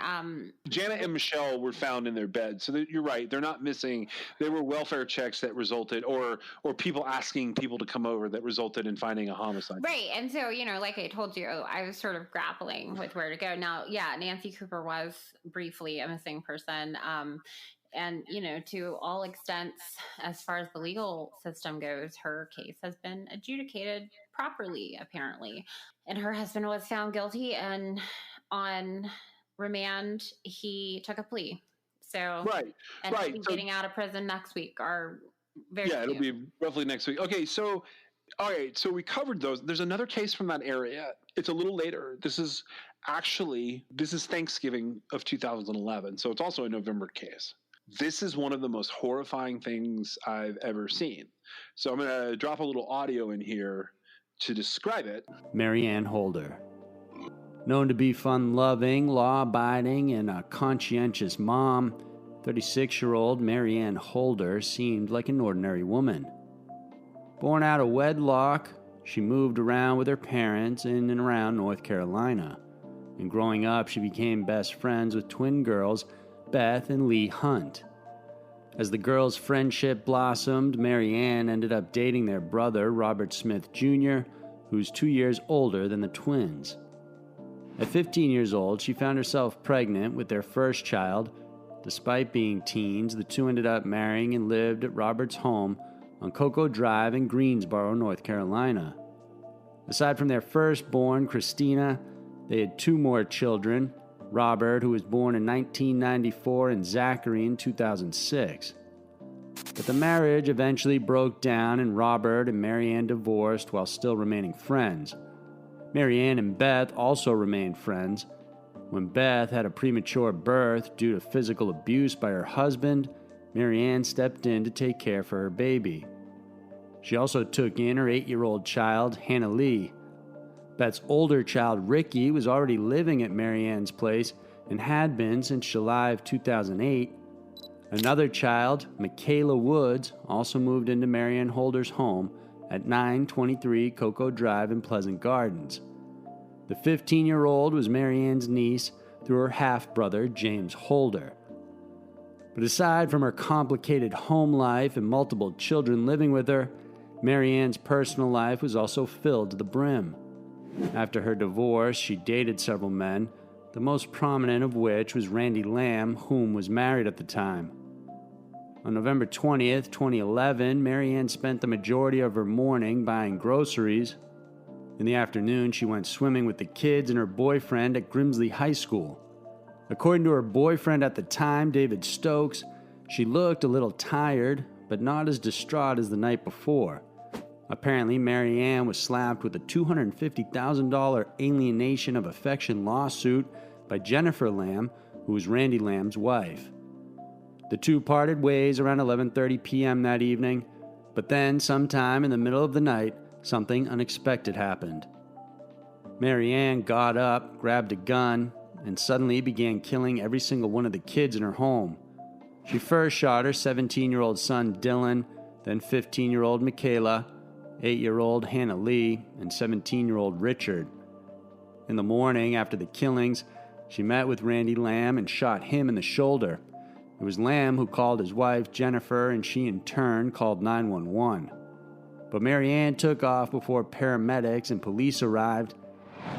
Janet and Michelle were found in their bed. So you're right. They're not missing. They were welfare checks that resulted, or people asking people to come over that resulted in finding a homicide. Right. And so, like I told you, I was sort of grappling with where to go. Now, yeah, Nancy Cooper was briefly a missing person. And, to all extents, as far as the legal system goes, her case has been adjudicated properly, apparently. And her husband was found guilty, and on remand, he took a plea. So, and he'll be getting out of prison next week or very soon. It'll be roughly next week. Okay, so, all right, so we covered those. There's another case from that area. It's a little later. This is Thanksgiving of 2011. So it's also a November case. This is one of the most horrifying things I've ever seen. So I'm going to drop a little audio in here to describe it. Mary Ann Holder. Known to be fun-loving, law-abiding, and a conscientious mom, 36-year-old Mary Ann Holder seemed like an ordinary woman. Born out of wedlock, she moved around with her parents in and around North Carolina. And growing up, she became best friends with twin girls Beth and Lee Hunt. As the girls' friendship blossomed, Mary Ann ended up dating their brother, Robert Smith Jr., who's 2 years older than the twins. At 15 years old, she found herself pregnant with their first child. Despite being teens, the two ended up marrying and lived at Robert's home on Cocoa Drive in Greensboro, North Carolina. Aside from their firstborn, Christina, they had two more children, Robert, who was born in 1994, and Zachary in 2006. But the marriage eventually broke down, and Robert and Mary Ann divorced while still remaining friends. Mary Ann and Beth also remained friends. When Beth had a premature birth due to physical abuse by her husband, Mary Ann stepped in to take care for her baby. She also took in her 8-year-old child, Hannah Lee. Beth's older child, Ricky, was already living at Mary Ann's place and had been since July of 2008. Another child, Michaela Woods, also moved into Mary Ann Holder's home at 923 Cocoa Drive in Pleasant Gardens. The 15-year-old was Mary Ann's niece through her half-brother, James Holder. But aside from her complicated home life and multiple children living with her, Mary Ann's personal life was also filled to the brim. After her divorce, she dated several men, the most prominent of which was Randy Lamb, whom was married at the time. On November 20th, 2011, Mary Ann spent the majority of her morning buying groceries. In the afternoon, she went swimming with the kids and her boyfriend at Grimsley High School. According to her boyfriend at the time, David Stokes, she looked a little tired, but not as distraught as the night before. Apparently, Mary Ann was slapped with a $250,000 alienation of affection lawsuit by Jennifer Lamb, who was Randy Lamb's wife. The two parted ways around 11:30 p.m. that evening, but then sometime in the middle of the night, something unexpected happened. Mary Ann got up, grabbed a gun, and suddenly began killing every single one of the kids in her home. She first shot her 17-year-old son Dylan, then 15-year-old Michaela, 8-year-old Hannah Lee, and 17-year-old Richard. In the morning after the killings, she met with Randy Lamb and shot him in the shoulder. It was Lamb who called his wife Jennifer, and she in turn called 911. But Mary Ann took off before paramedics and police arrived.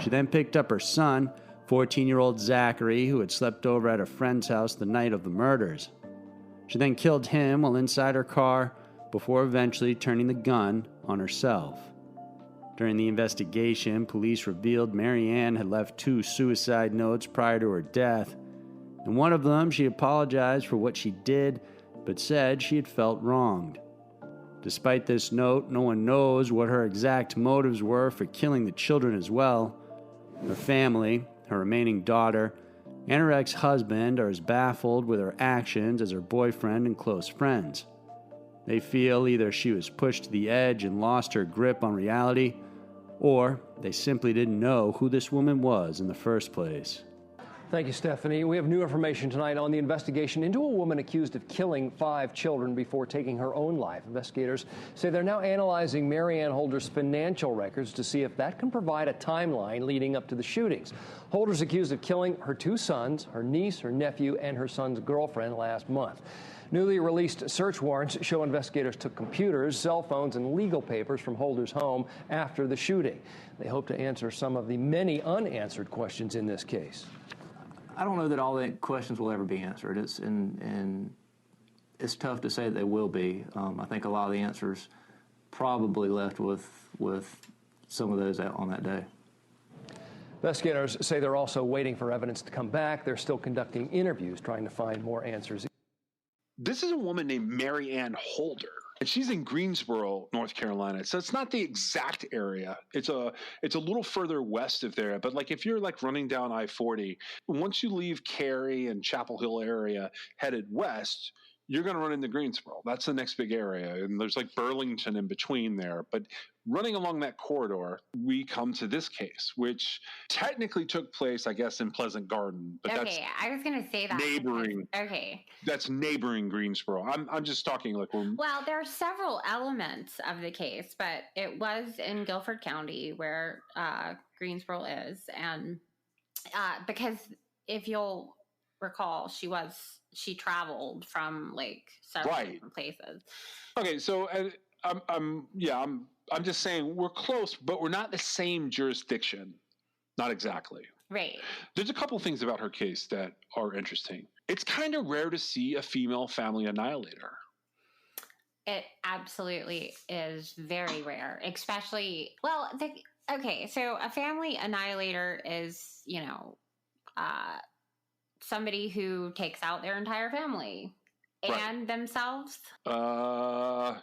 She then picked up her son, 14-year-old Zachary, who had slept over at a friend's house the night of the murders. She then killed him while inside her car, before eventually turning the gun on herself. During the investigation, police revealed Mary Ann had left 2 suicide notes prior to her death. In one of them, she apologized for what she did, but said she had felt wronged. Despite this note, no one knows what her exact motives were for killing the children as well. Her family, her remaining daughter, and her ex-husband are as baffled with her actions as her boyfriend and close friends. They feel either she was pushed to the edge and lost her grip on reality, or they simply didn't know who this woman was in the first place. Thank you, Stephanie. We have new information tonight on the investigation into a woman accused of killing 5 children before taking her own life. Investigators say they're now analyzing Mary Ann Holder's financial records to see if that can provide a timeline leading up to the shootings. Holder's accused of killing her 2 sons, her niece, her nephew, and her son's girlfriend last month. Newly released search warrants show investigators took computers, cell phones, and legal papers from Holder's home after the shooting. They hope to answer some of the many unanswered questions in this case. I don't know that all the questions will ever be answered. It's tough to say that they will be. I think a lot of the answers probably left with some of those out on that day. Investigators say they're also waiting for evidence to come back. They're still conducting interviews, trying to find more answers. This is a woman named Mary Ann Holder, and she's in Greensboro, North Carolina. So it's not the exact area. It's a little further west of there. But like if you're like running down I-40, once you leave Cary and Chapel Hill area headed west, you're going to run into Greensboro. That's the next big area. And there's like Burlington in between there. But running along that corridor, we come to this case, which technically took place, I guess, in Pleasant Garden. But okay, I was going to say that. Neighboring. Okay. That's neighboring Greensboro. I'm just talking like we're... Well, there are several elements of the case, but it was in Guilford County where Greensboro is. And because if you'll recall, she traveled from like several different places. Okay, so I'm just saying we're close, but we're not the same jurisdiction. Not exactly. Right. There's a couple things about her case that are interesting. It's kind of rare to see a female family annihilator. It absolutely is very rare, especially, okay, so a family annihilator is, somebody who takes out their entire family and themselves. Well,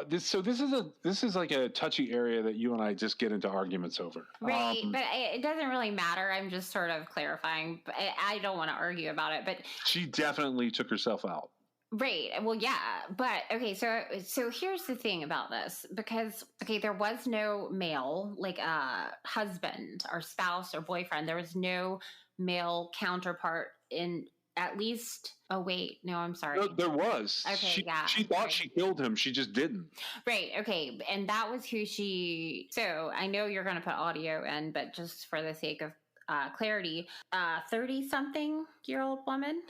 this is like a touchy area that you and I just get into arguments over. Right, but it doesn't really matter. I'm just sort of clarifying. I don't want to argue about it, but she definitely took herself out. Right. Well, yeah, but okay. So here's the thing about this, because there was no male, like husband or spouse or boyfriend. There was no male counterpart in at least. Oh wait, no, I'm sorry. No, there was. Okay, she thought she killed him. She just didn't. Right. Okay, and that was who she. So I know you're going to put audio in, but just for the sake of clarity, 30-something-year-old woman,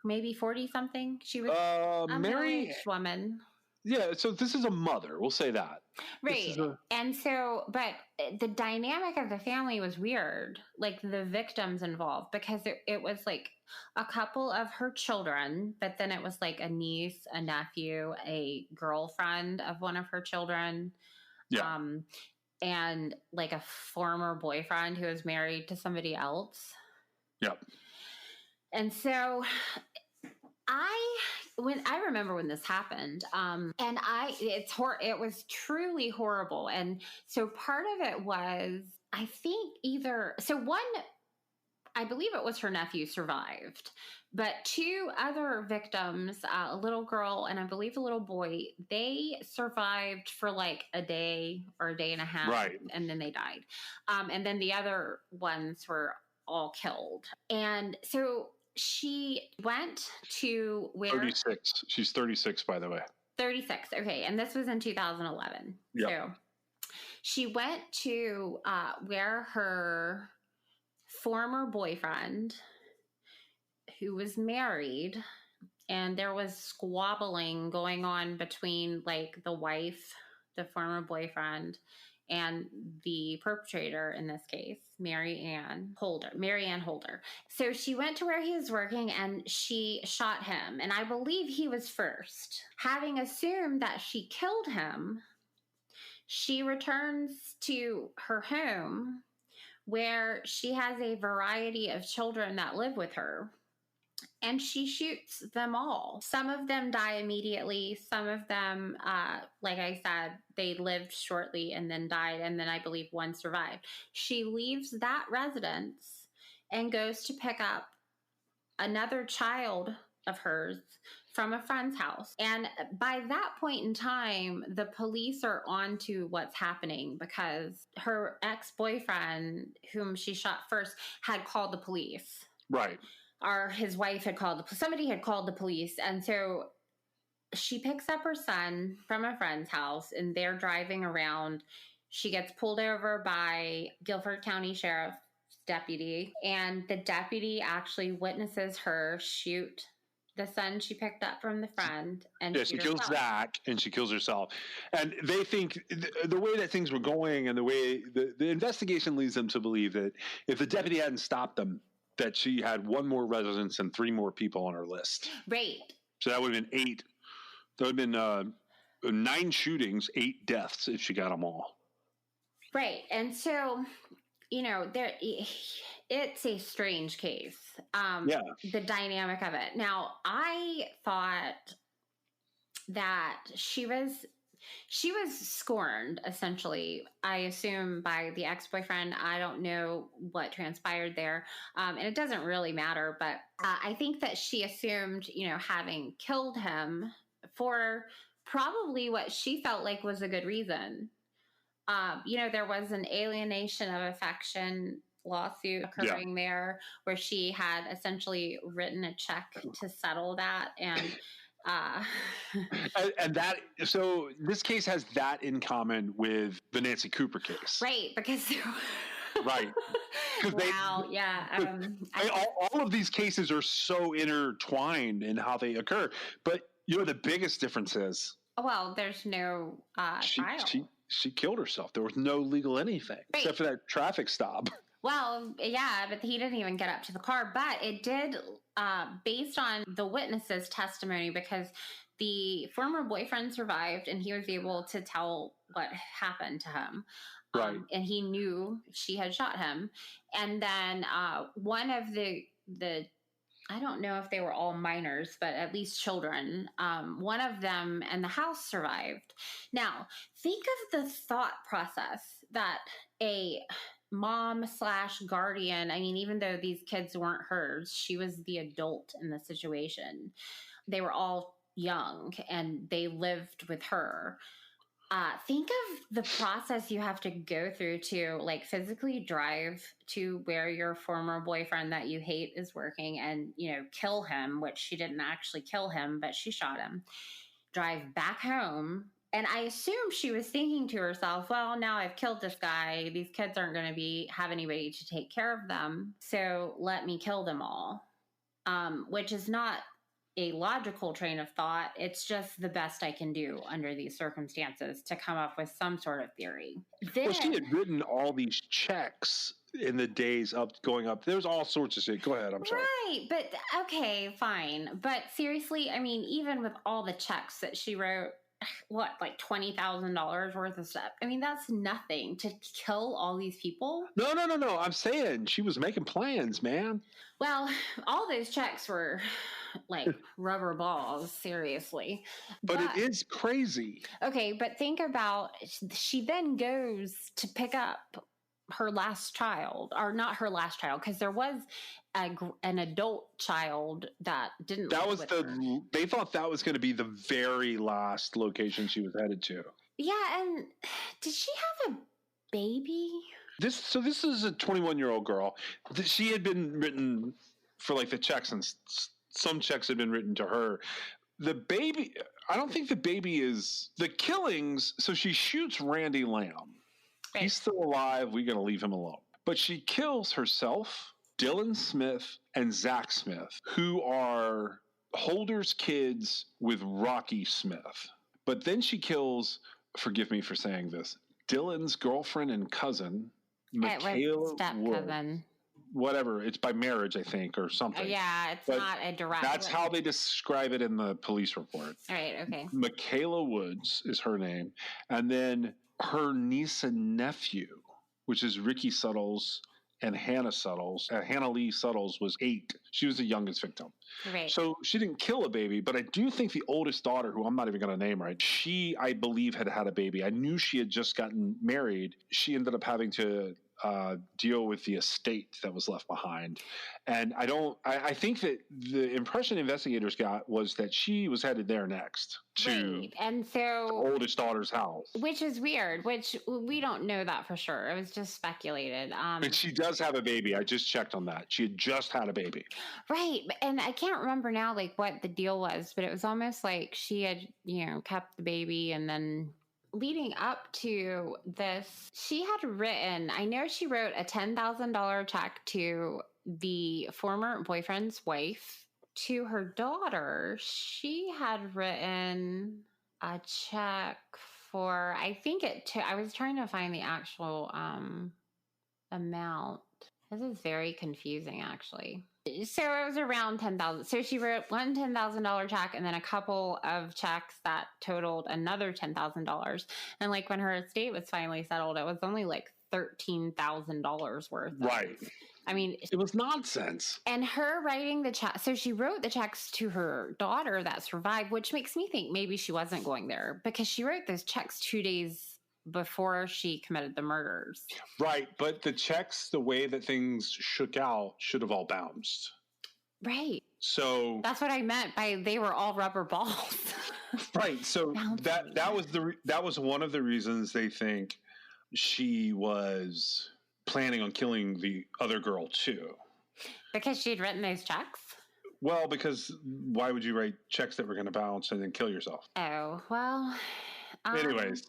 maybe 40-something. She was a middle-aged woman. Yeah, so this is a mother. We'll say that. Right. And so, but the dynamic of the family was weird, like the victims involved, because it was like a couple of her children, but then it was like a niece, a nephew, a girlfriend of one of her children. Yeah. And like a former boyfriend who was married to somebody else. Yep. And so I remember when this happened, and it was truly horrible. And so part of it was, I think I believe it was her nephew survived, but 2 other victims, a little girl and I believe a little boy, they survived for like a day or a day and a half, right, and then they died. And then the other ones were all killed. And so she went to where... 36. She's 36, by the way. 36. Okay. And this was in 2011. Yep. So she went to where her former boyfriend, who was married, and there was squabbling going on between like the wife, the former boyfriend, and the perpetrator in this case, Mary Ann Holder. So she went to where he was working and she shot him. And I believe he was first. Having assumed that she killed him, she returns to her home where she has a variety of children that live with her. And she shoots them all. Some of them die immediately. Some of them, like I said, they lived shortly and then died. And then I believe one survived. She leaves that residence and goes to pick up another child of hers from a friend's house. And by that point in time, the police are on to what's happening because her ex-boyfriend, whom she shot first, had called the police. Right. Or his wife had somebody had called the police. And so she picks up her son from a friend's house and they're driving around. She gets pulled over by Guilford County Sheriff's deputy, and the deputy actually witnesses her shoot the son she picked up from the friend. And she kills Zach and she kills herself. And they think the way that things were going and the way the investigation leads them to believe that if the deputy hadn't stopped them, that she had one more residence and 3 more people on her list. Right. So that would have been 8. There would have been 9 shootings, 8 deaths if she got them all. Right. And so, it's a strange case. The dynamic of it. Now, I thought that she was scorned, essentially, I assume, by the ex-boyfriend. I don't know what transpired there. And it doesn't really matter, but I think that she assumed, having killed him for probably what she felt like was a good reason. There was an alienation of affection lawsuit occurring there where she had essentially written a check to settle that. And so this case has that in common with the Nancy Cooper case. Right. Because right. Wow. All of these cases are so intertwined in how they occur. But the biggest difference is, well, there's no trial. She killed herself. There was no legal anything except for that traffic stop. Well, yeah, but he didn't even get up to the car. But it did, based on the witness's testimony, because the former boyfriend survived and he was able to tell what happened to him. Right. And he knew she had shot him. And then one of the I don't know if they were all minors, but at least children. One of them and the house survived. Now, think of the thought process that a mom/guardian, even though these kids weren't hers, she was the adult in the situation. They were all young and they lived with her. Think of the process you have to go through to physically drive to where your former boyfriend that you hate is working and, kill him, which she didn't actually kill him, but she shot him, drive back home. And I assume she was thinking to herself, well, now I've killed this guy. These kids aren't going to have anybody to take care of them. So let me kill them all, which is not a logical train of thought. It's just the best I can do under these circumstances to come up with some sort of theory. Well, she had written all these checks in the days going up. There's all sorts of shit. Go ahead. I'm sorry. Right. But okay, fine. But seriously, even with all the checks that she wrote, what, like $20,000 worth of stuff? That's nothing to kill all these people. No. I'm saying she was making plans, man. Well, all those checks were like rubber balls, seriously. But it is crazy. Okay, but think about, she then goes to pick up her last child, or not her last child, because there was an adult child that didn't. That was they thought that was going to be the very last location she was headed to. Yeah, and did she have a baby? This is a 21-year-old girl. She had been written for the checks, and some checks had been written to her. The baby, I don't think the baby is the killings. So she shoots Randy Lamb. Right. He's still alive. We're going to leave him alone. But she kills herself, Dylan Smith, and Zach Smith, who are Holder's kids with Rocky Smith. But then she kills, forgive me for saying this, Dylan's girlfriend and cousin, Michaela step-cousin. Whatever. It's by marriage, I think, or something. Yeah, it's not a direct. That's how they describe it in the police report. All right, okay. Michaela Woods is her name. And then her niece and nephew, which is Ricky Suttles and Hannah Suttles. Hannah Lee Suttles was 8. She was the youngest victim. Right. So she didn't kill a baby, but I do think the oldest daughter, who I'm not even going to name right, she, I believe, had a baby. I knew she had just gotten married. She ended up having to deal with the estate that was left behind. And I think that the impression investigators got was that she was headed there next to and so the oldest daughter's house. Which is weird, which we don't know that for sure. It was just speculated. But she does have a baby. I just checked on that. She had just had a baby. Right. And I can't remember now, like, what the deal was, but it was almost like she had, kept the baby, and then leading up to this, she had written, I know she wrote a $10,000 check to the former boyfriend's wife. To her daughter, she had written a check for, I think I was trying to find the actual amount. This is very confusing, actually. So it was around $10,000. So she wrote one $10,000 check and then a couple of checks that totaled another $10,000. And like when her estate was finally settled, it was only like $13,000 worth. Right. I mean, it was nonsense. And her writing the check, so she wrote the checks to her daughter that survived, which makes me think maybe she wasn't going there, because she wrote those checks 2 days before she committed the murders. Right. But the checks, the way that things shook out, should have all bounced. Right. So that's what I meant by they were all rubber balls. Right. So that was one of the reasons they think she was planning on killing the other girl too. Because she'd written those checks? Well, because why would you write checks that were going to bounce and then kill yourself? Oh, well. Anyways,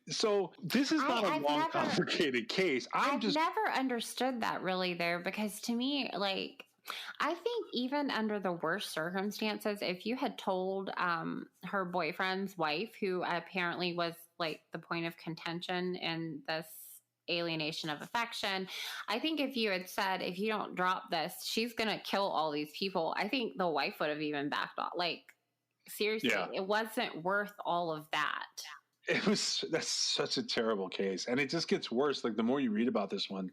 so this is not a long, complicated case. I've never understood that really, though, because to me, like, I think even under the worst circumstances, if you had told her boyfriend's wife, who apparently was like the point of contention in this alienation of affection, I think if you had said, if you don't drop this, she's going to kill all these people, I think the wife would have even backed off. Like, seriously, It wasn't worth all of that. That's such a terrible case. And it just gets worse. Like, the more you read about this one,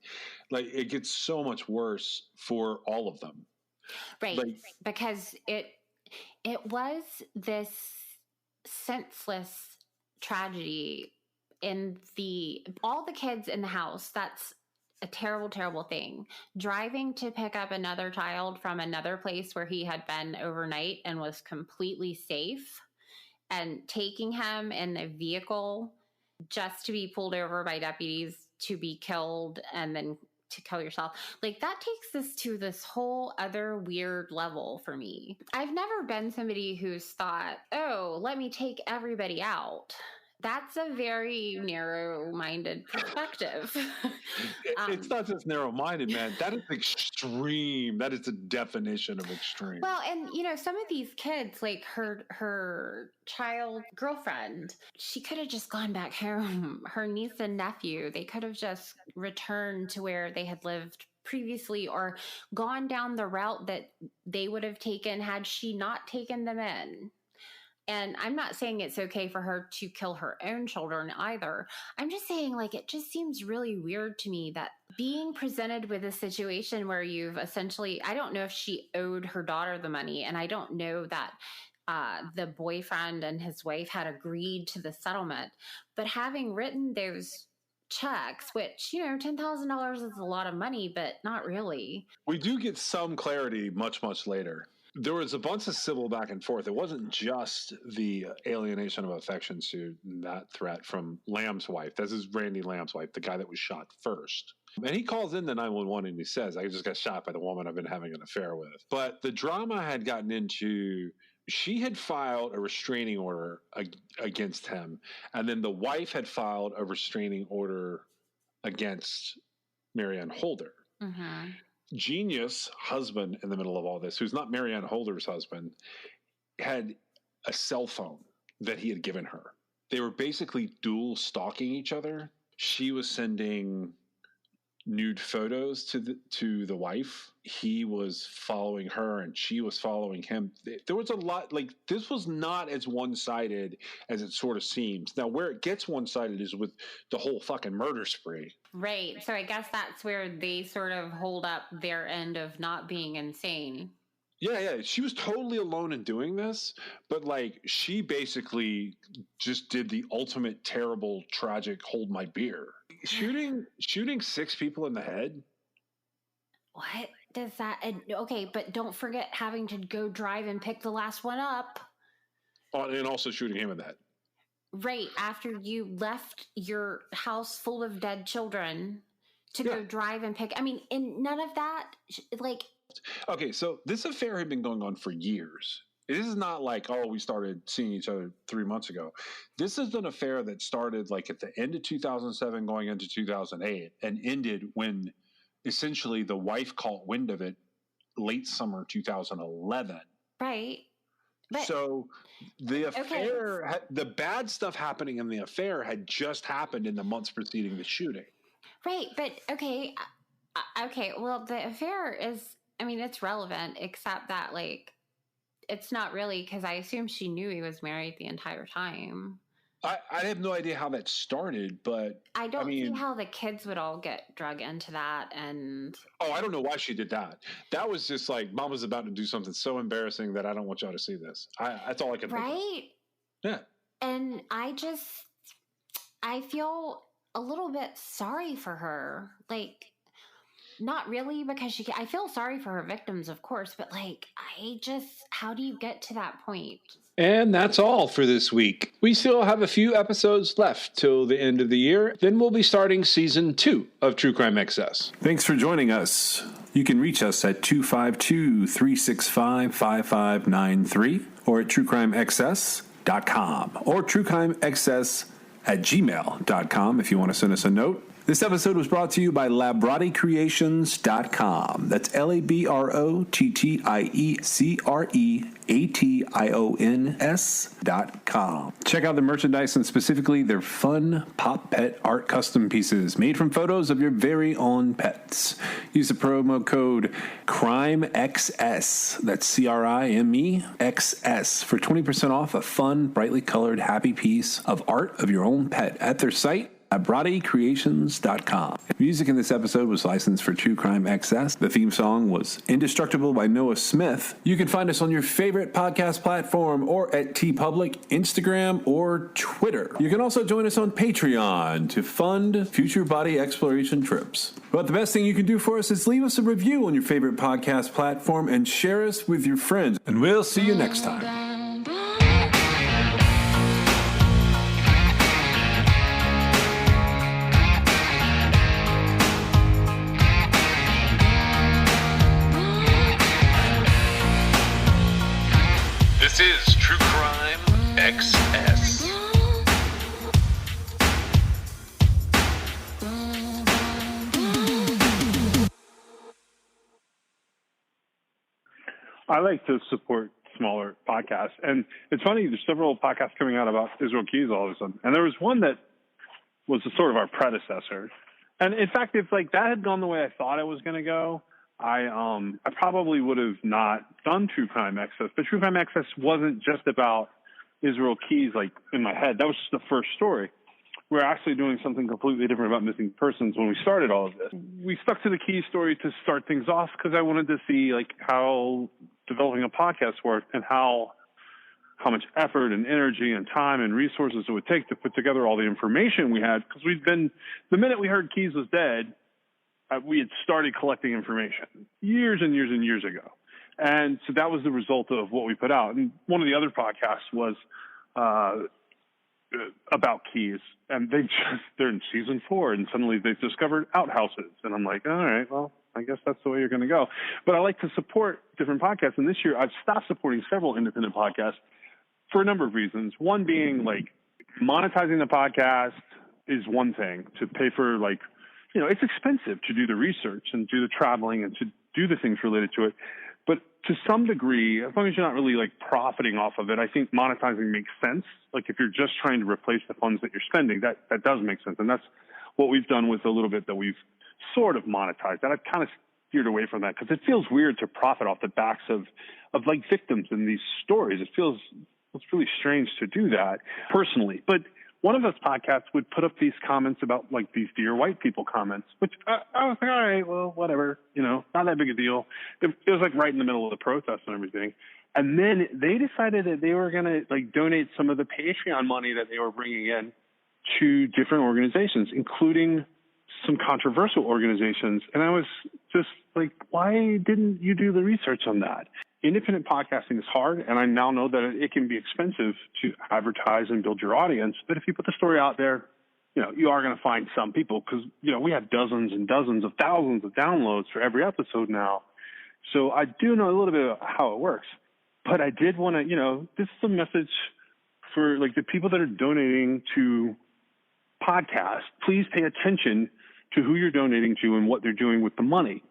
like, it gets so much worse for all of them. Right. Like, because it was this senseless tragedy in all the kids in the house. That's a terrible, terrible thing. Driving to pick up another child from another place where he had been overnight and was completely safe, and taking him in a vehicle just to be pulled over by deputies to be killed and then to kill yourself. Like, that takes this to this whole other weird level for me. I've never been somebody who's thought, oh, let me take everybody out. That's a very narrow-minded perspective. It's not just narrow-minded, man. That is extreme. That is the definition of extreme. Well, and, some of these kids, like her child girlfriend, she could have just gone back home. Her niece and nephew, they could have just returned to where they had lived previously, or gone down the route that they would have taken had she not taken them in. And I'm not saying it's okay for her to kill her own children either. I'm just saying, like, it just seems really weird to me that being presented with a situation where you've essentially, I don't know if she owed her daughter the money, and I don't know that the boyfriend and his wife had agreed to the settlement, but having written those checks, which, $10,000 is a lot of money, but not really. We do get some clarity much, much later. There was a bunch of civil back and forth. It wasn't just the alienation of affection suit and that threat from Lamb's wife. This is Randy Lamb's wife, the guy that was shot first. And he calls in the 911 and he says, I just got shot by the woman I've been having an affair with. But the drama had gotten into, she had filed a restraining order against him. And then the wife had filed a restraining order against Marianne Holder. Mm-hmm. Genius husband in the middle of all this, who's not Marianne Holder's husband, had a cell phone that he had given her. They were basically dual stalking each other. She was sending nude photos to the wife. He was following her and she was following him. There was a lot, like, this was not as one-sided as it sort of seems. Now, where it gets one-sided is with the whole fucking murder spree. Right. So I guess that's where they sort of hold up their end of not being insane. Yeah. She was totally alone in doing this, but, like, she basically just did the ultimate terrible, tragic hold my beer. shooting 6 people in the head. What does that? Okay, but don't forget having to go drive and pick the last one up. And also shooting him in the head. Right after you left your house full of dead children to go drive and pick. I mean, and none of that, like. Okay, so this affair had been going on for years. This is not like, oh, we started seeing each other 3 months ago. This is an affair that started like at the end of 2007 going into 2008 and ended when essentially the wife caught wind of it late summer 2011. Right. But, so the affair, the bad stuff happening in the affair had just happened in the months preceding the shooting. Right, but okay, well, the affair is, I mean, it's relevant, except that, like, it's not really, because I assume she knew he was married the entire time. I have no idea how that started, but I don't see how the kids would all get drug into that. And I don't know why she did that. That was just like, Mom was about to do something so embarrassing that I don't want y'all to see this. That's all I can think of. Right? Yeah. And I feel a little bit sorry for her. Like, not really, because I feel sorry for her victims, of course, but like, how do you get to that point? And that's all for this week. We still have a few episodes left till the end of the year. Then we'll be starting season 2 of True Crime XS. Thanks for joining us. You can reach us at 252-365-5593 or at truecrimexcess.com or truecrimexcess@gmail.com if you want to send us a note. This episode was brought to you by LabrottieCreations.com. That's LabrottieCreations.com. Check out the merchandise and specifically their fun Pop Pet art custom pieces made from photos of your very own pets. Use the promo code CRIMEXS, that's CRIMEXS, for 20% off a fun, brightly colored, happy piece of art of your own pet at their site, LabrottieCreations.com. Music in this episode was licensed for True Crime XS. The theme song was Indestructible by Noah Smith. You can find us on your favorite podcast platform or at TeePublic, Instagram, or Twitter. You can also join us on Patreon to fund future body exploration trips. But the best thing you can do for us is leave us a review on your favorite podcast platform and share us with your friends. And we'll see you next time. This is True Crime XS. I like to support smaller podcasts. And it's funny, there's several podcasts coming out about Israel Keys all of a sudden. And there was one that was sort of our predecessor. And in fact, if like that had gone the way I thought it was going to go, I probably would have not done True Crime XS. But True Crime XS wasn't just about Israel Keys, like in my head. That was just the first story. We're actually doing something completely different about missing persons when we started all of this. We stuck to the Keys story to start things off because I wanted to see like how developing a podcast worked and how much effort and energy and time and resources it would take to put together all the information we had. Because the minute we heard Keys was dead, we had started collecting information years and years and years ago. And so that was the result of what we put out. And one of the other podcasts was about Keys. And they're in season 4, and suddenly they've discovered outhouses. And I'm like, all right, well, I guess that's the way you're going to go. But I like to support different podcasts. And this year I've stopped supporting several independent podcasts for a number of reasons. One being like monetizing the podcast is one thing. To pay for like, you know, it's expensive to do the research and do the traveling and to do the things related to it. But to some degree, as long as you're not really like profiting off of it, I think monetizing makes sense. Like if you're just trying to replace the funds that you're spending, that does make sense. And that's what we've done with a little bit that we've sort of monetized. That I've kind of steered away from that because it feels weird to profit off the backs of like victims in these stories. It's really strange to do that personally. But one of those podcasts would put up these comments about like these Dear White People comments, which I was like, all right, well, whatever, you know, not that big a deal. It was like right in the middle of the protest and everything. And then they decided that they were going to like donate some of the Patreon money that they were bringing in to different organizations, including some controversial organizations. And I was just like, why didn't you do the research on that? Independent podcasting is hard, and I now know that it can be expensive to advertise and build your audience. But if you put the story out there, you are going to find some people, because, we have dozens and dozens of thousands of downloads for every episode now. So I do know a little bit of how it works. But I did want to, this is a message for like the people that are donating to podcasts. Please pay attention to who you're donating to and what they're doing with the money,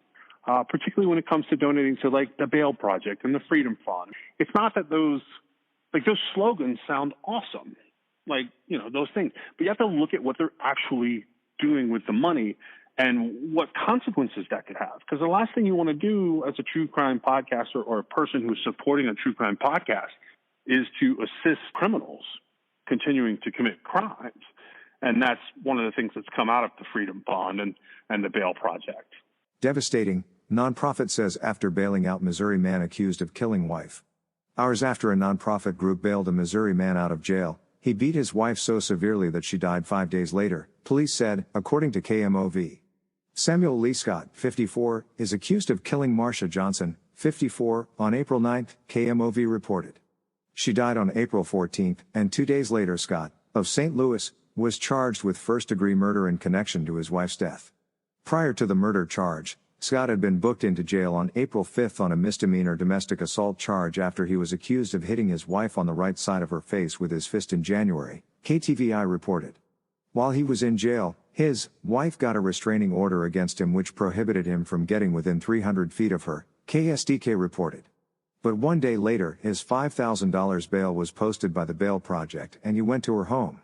particularly when it comes to donating to like the Bail Project and the Freedom Fund. It's not that those slogans sound awesome, those things, but you have to look at what they're actually doing with the money and what consequences that could have. Because the last thing you want to do as a true crime podcaster or a person who's supporting a true crime podcast is to assist criminals continuing to commit crimes. And that's one of the things that's come out of the Freedom Fund and the Bail Project. Devastating, nonprofit says after bailing out Missouri man accused of killing wife. Hours after a nonprofit group bailed a Missouri man out of jail, he beat his wife so severely that she died 5 days later, police said, according to KMOV. Samuel Lee Scott, 54, is accused of killing Marsha Johnson, 54, on April 9, KMOV reported. She died on April 14, and 2 days later Scott, of St. Louis, was charged with first-degree murder in connection to his wife's death. Prior to the murder charge, Scott had been booked into jail on April 5 on a misdemeanor domestic assault charge after he was accused of hitting his wife on the right side of her face with his fist in January, KTVI reported. While he was in jail, his wife got a restraining order against him which prohibited him from getting within 300 feet of her, KSDK reported. But 1 day later, his $5,000 bail was posted by the Bail Project and he went to her home.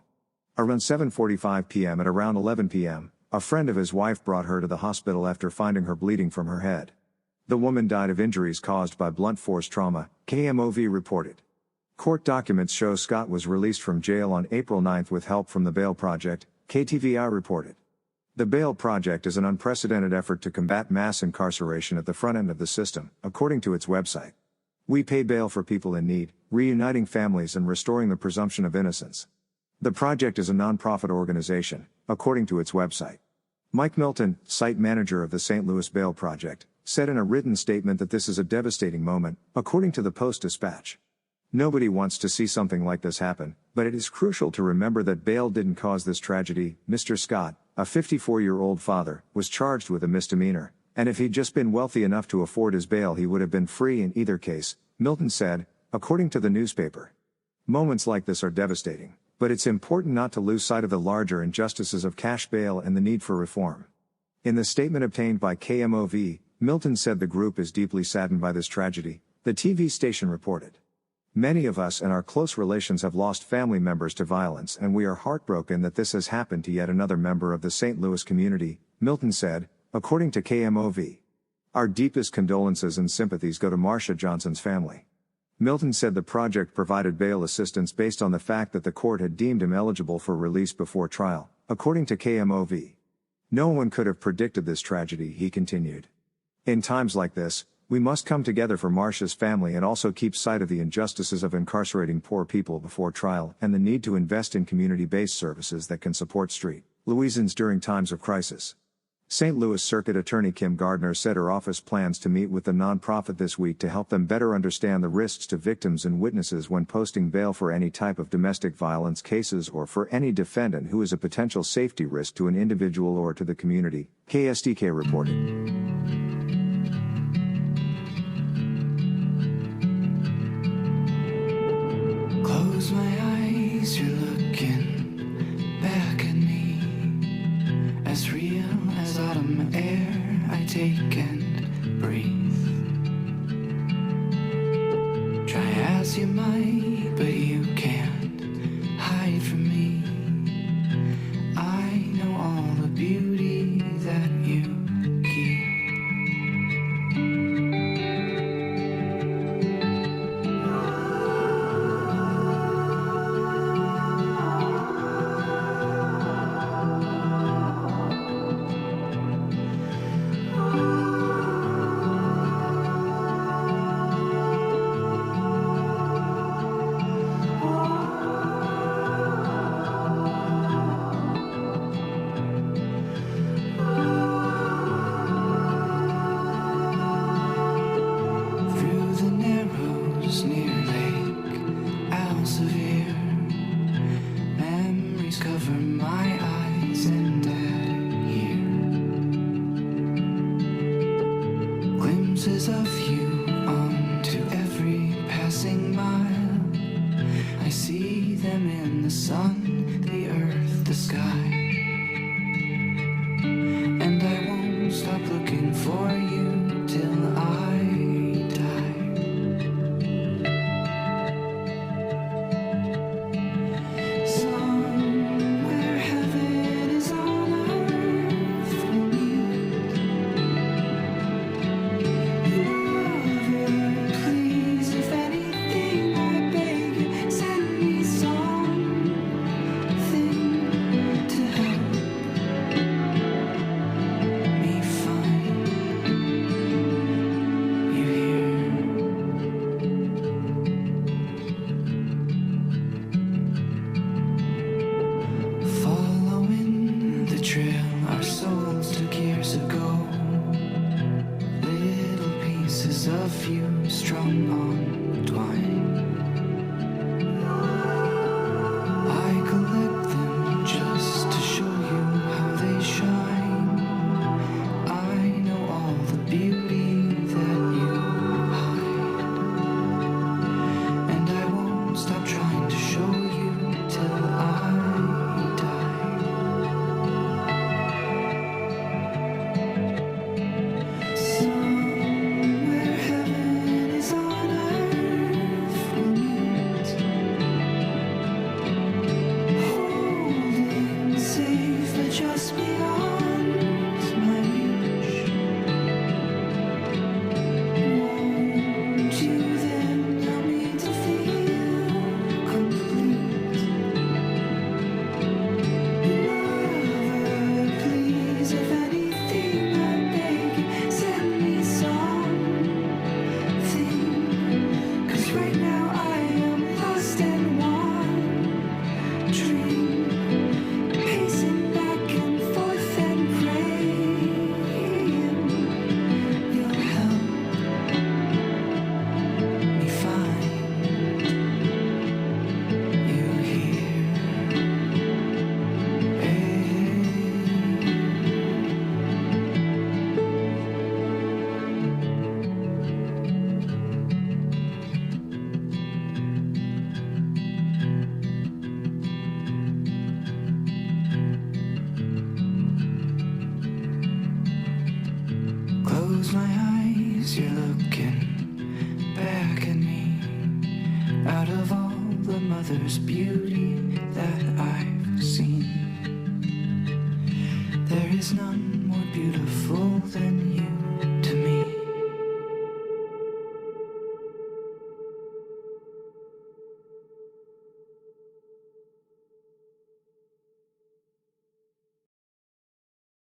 Around 7:45 p.m. at around 11 p.m., a friend of his wife brought her to the hospital after finding her bleeding from her head. The woman died of injuries caused by blunt force trauma, KMOV reported. Court documents show Scott was released from jail on April 9 with help from the Bail Project, KTVI reported. The Bail Project is an unprecedented effort to combat mass incarceration at the front end of the system, according to its website. We pay bail for people in need, reuniting families and restoring the presumption of innocence. The project is a nonprofit organization, according to its website. Mike Milton, site manager of the St. Louis Bail Project, said in a written statement that this is a devastating moment, according to the Post-Dispatch. Nobody wants to see something like this happen, but it is crucial to remember that bail didn't cause this tragedy. Mr. Scott, a 54-year-old father, was charged with a misdemeanor, and if he'd just been wealthy enough to afford his bail he would have been free in either case, Milton said, according to the newspaper. Moments like this are devastating, but it's important not to lose sight of the larger injustices of cash bail and the need for reform. In the statement obtained by KMOV, Milton said the group is deeply saddened by this tragedy, the TV station reported. Many of us and our close relations have lost family members to violence and we are heartbroken that this has happened to yet another member of the St. Louis community, Milton said, according to KMOV. Our deepest condolences and sympathies go to Marsha Johnson's family. Milton said the project provided bail assistance based on the fact that the court had deemed him eligible for release before trial, according to KMOV. No one could have predicted this tragedy, he continued. In times like this, we must come together for Marsha's family and also keep sight of the injustices of incarcerating poor people before trial and the need to invest in community-based services that can support Street Louisans during times of crisis. St. Louis Circuit Attorney Kim Gardner said her office plans to meet with the nonprofit this week to help them better understand the risks to victims and witnesses when posting bail for any type of domestic violence cases or for any defendant who is a potential safety risk to an individual or to the community, KSDK reported. Close my eyes, you're looking back at me. As real as autumn air, I take and breathe. Try as you might, but you can't hide from me. I know all the beauty that you keep. sun, the earth, the sky. And I won't stop looking for you till I die. Somewhere heaven is on earth we'll meet. Lover, please, if anything I beg you, send me something to help me find you here. Following the trail our souls took years ago. Little pieces of you strung on twine. I collect them just to show you how they shine. I know all the beauty that you hide. And I won't stop trying to show you till I die. Somewhere heaven is on earth we'll meet. Holding safe but just beyond my reach. Won't you then help me to feel complete? Lover, please, if anything I beg you, send me something. 'Cause right now I am lost and wandering, pacing back and forth and praying you'll help me find you here. Close my eyes, you're looking back at me. Out of all the mother's beauty,